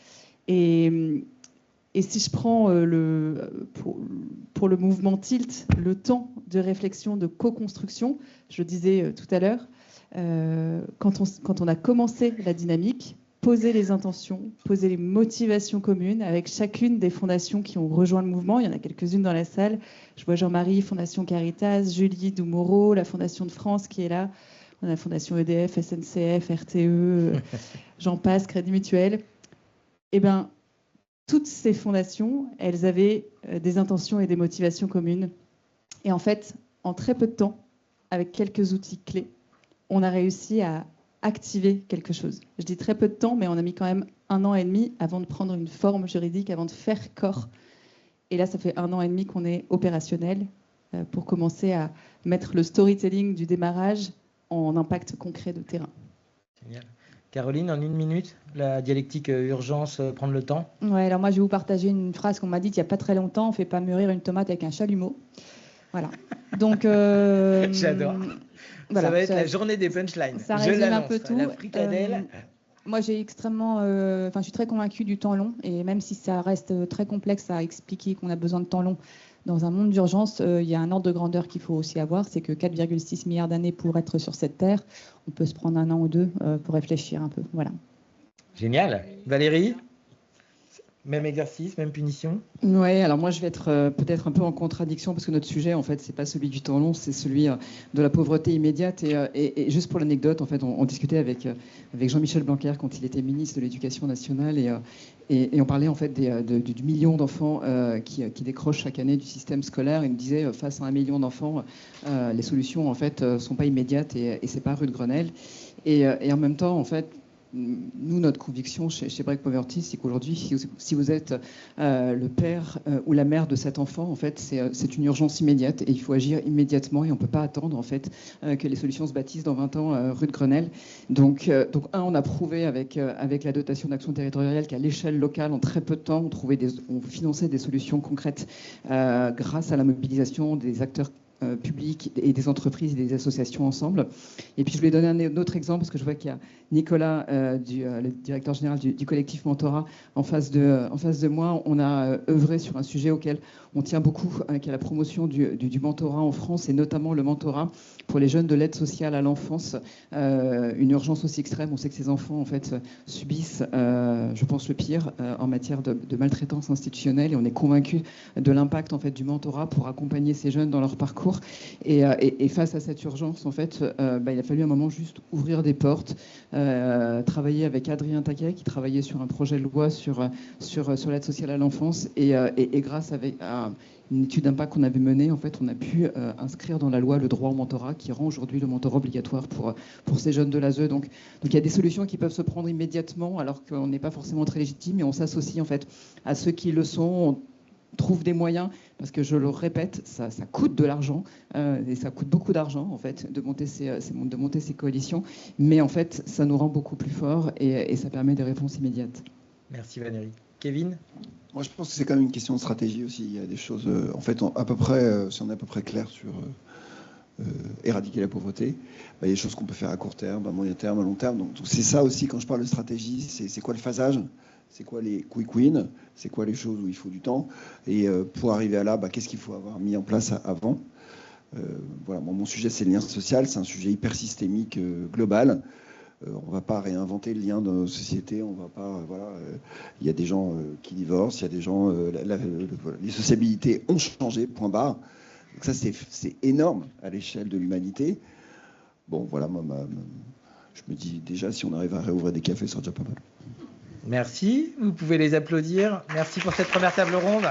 Et si je prends pour le mouvement Tilt, le temps de réflexion, de co-construction, je le disais tout à l'heure, quand on a commencé la dynamique, poser les intentions, poser les motivations communes avec chacune des fondations qui ont rejoint le mouvement. Il y en a quelques-unes dans la salle. Je vois Jean-Marie, Fondation Caritas, Julie Doumoreau, la Fondation de France qui est là. On a la Fondation EDF, SNCF, RTE, j'en passe, Crédit Mutuel. Toutes ces fondations, elles avaient des intentions et des motivations communes. Et en fait, en très peu de temps, avec quelques outils clés, on a réussi à activer quelque chose. Je dis très peu de temps, mais on a mis quand même 1 an et demi avant de prendre une forme juridique, avant de faire corps. Et là, ça fait 1 an et demi qu'on est opérationnel pour commencer à mettre le storytelling du démarrage en impact concret de terrain. Génial. Caroline, en 1 minute, la dialectique urgence, prendre le temps. Ouais, alors moi, je vais vous partager une phrase qu'on m'a dite il n'y a pas très longtemps. On ne fait pas mûrir une tomate avec un chalumeau. Voilà. Donc, j'adore. Voilà, ça va être la journée des punchlines. Ça résume un peu tout. La fricadelle. Moi, je suis très convaincue du temps long. Et même si ça reste très complexe à expliquer qu'on a besoin de temps long dans un monde d'urgence, il y a un ordre de grandeur qu'il faut aussi avoir. C'est que 4,6 milliards d'années pour être sur cette Terre, on peut se prendre 1 an ou 2 pour réfléchir un peu. Voilà. Génial. Valérie ? Même exercice, même punition? Oui, alors moi je vais être peut-être un peu en contradiction parce que notre sujet en fait c'est pas celui du temps long, c'est celui de la pauvreté immédiate et juste pour l'anecdote en fait on discutait avec Jean-Michel Blanquer quand il était ministre de l'Éducation nationale et on parlait en fait du million d'enfants qui décrochent chaque année du système scolaire. Il nous disait face à 1 million d'enfants les solutions en fait sont pas immédiates et c'est pas rue de Grenelle et en même temps en fait nous, notre conviction chez Break Poverty, c'est qu'aujourd'hui, si vous êtes le père ou la mère de cet enfant, en fait, c'est une urgence immédiate et il faut agir immédiatement et on ne peut pas attendre en fait, que les solutions se bâtissent dans 20 ans rue de Grenelle. Donc, on a prouvé avec la dotation d'action territoriale qu'à l'échelle locale, en très peu de temps, on finançait des solutions concrètes grâce à la mobilisation des acteurs publics et des entreprises et des associations ensemble. Et puis je voulais donner un autre exemple parce que je vois qu'il y a Nicolas, le directeur général du collectif Mentorat, en face de moi. On a œuvré sur un sujet auquel on tient beaucoup, qui est la promotion du mentorat en France et notamment le mentorat pour les jeunes de l'aide sociale à l'enfance. Une urgence aussi extrême. On sait que ces enfants en fait subissent, je pense, le pire en matière de maltraitance institutionnelle et on est convaincu de l'impact en fait du mentorat pour accompagner ces jeunes dans leur parcours. Et face à cette urgence, en fait, il a fallu un moment juste ouvrir des portes, travailler avec Adrien Taquet qui travaillait sur un projet de loi sur l'aide sociale à l'enfance et grâce à une étude d'impact qu'on avait menée, en fait, on a pu inscrire dans la loi le droit au mentorat qui rend aujourd'hui le mentorat obligatoire pour ces jeunes de l'ASE. Donc il y a des solutions qui peuvent se prendre immédiatement alors qu'on n'est pas forcément très légitime et on s'associe en fait à ceux qui le sont. On trouve des moyens, parce que je le répète, ça coûte de l'argent, et ça coûte beaucoup d'argent, en fait, de monter ces coalitions, mais en fait, ça nous rend beaucoup plus forts et ça permet des réponses immédiates. Merci Valérie. Kevin? Moi, je pense que c'est quand même une question de stratégie aussi. Il y a des choses, en fait, à peu près, si on est à peu près clair sur éradiquer la pauvreté, il y a des choses qu'on peut faire à court terme, à moyen terme, à long terme. Donc c'est ça aussi, quand je parle de stratégie, c'est quoi le phasage? C'est quoi les quick wins? C'est quoi les choses où il faut du temps? Et pour arriver à là, qu'est-ce qu'il faut avoir mis en place avant? Voilà, mon sujet, c'est le lien social. C'est un sujet hyper systémique, global. On ne va pas réinventer le lien dans nos sociétés. On va pas, il y a des gens qui divorcent. Il y a des gens, les sociabilités ont changé. Point barre. Donc ça, c'est énorme à l'échelle de l'humanité. Bon, voilà, moi, je me dis déjà, si on arrive à réouvrir des cafés, ça sera déjà pas mal. Merci, vous pouvez les applaudir. Merci pour cette première table ronde.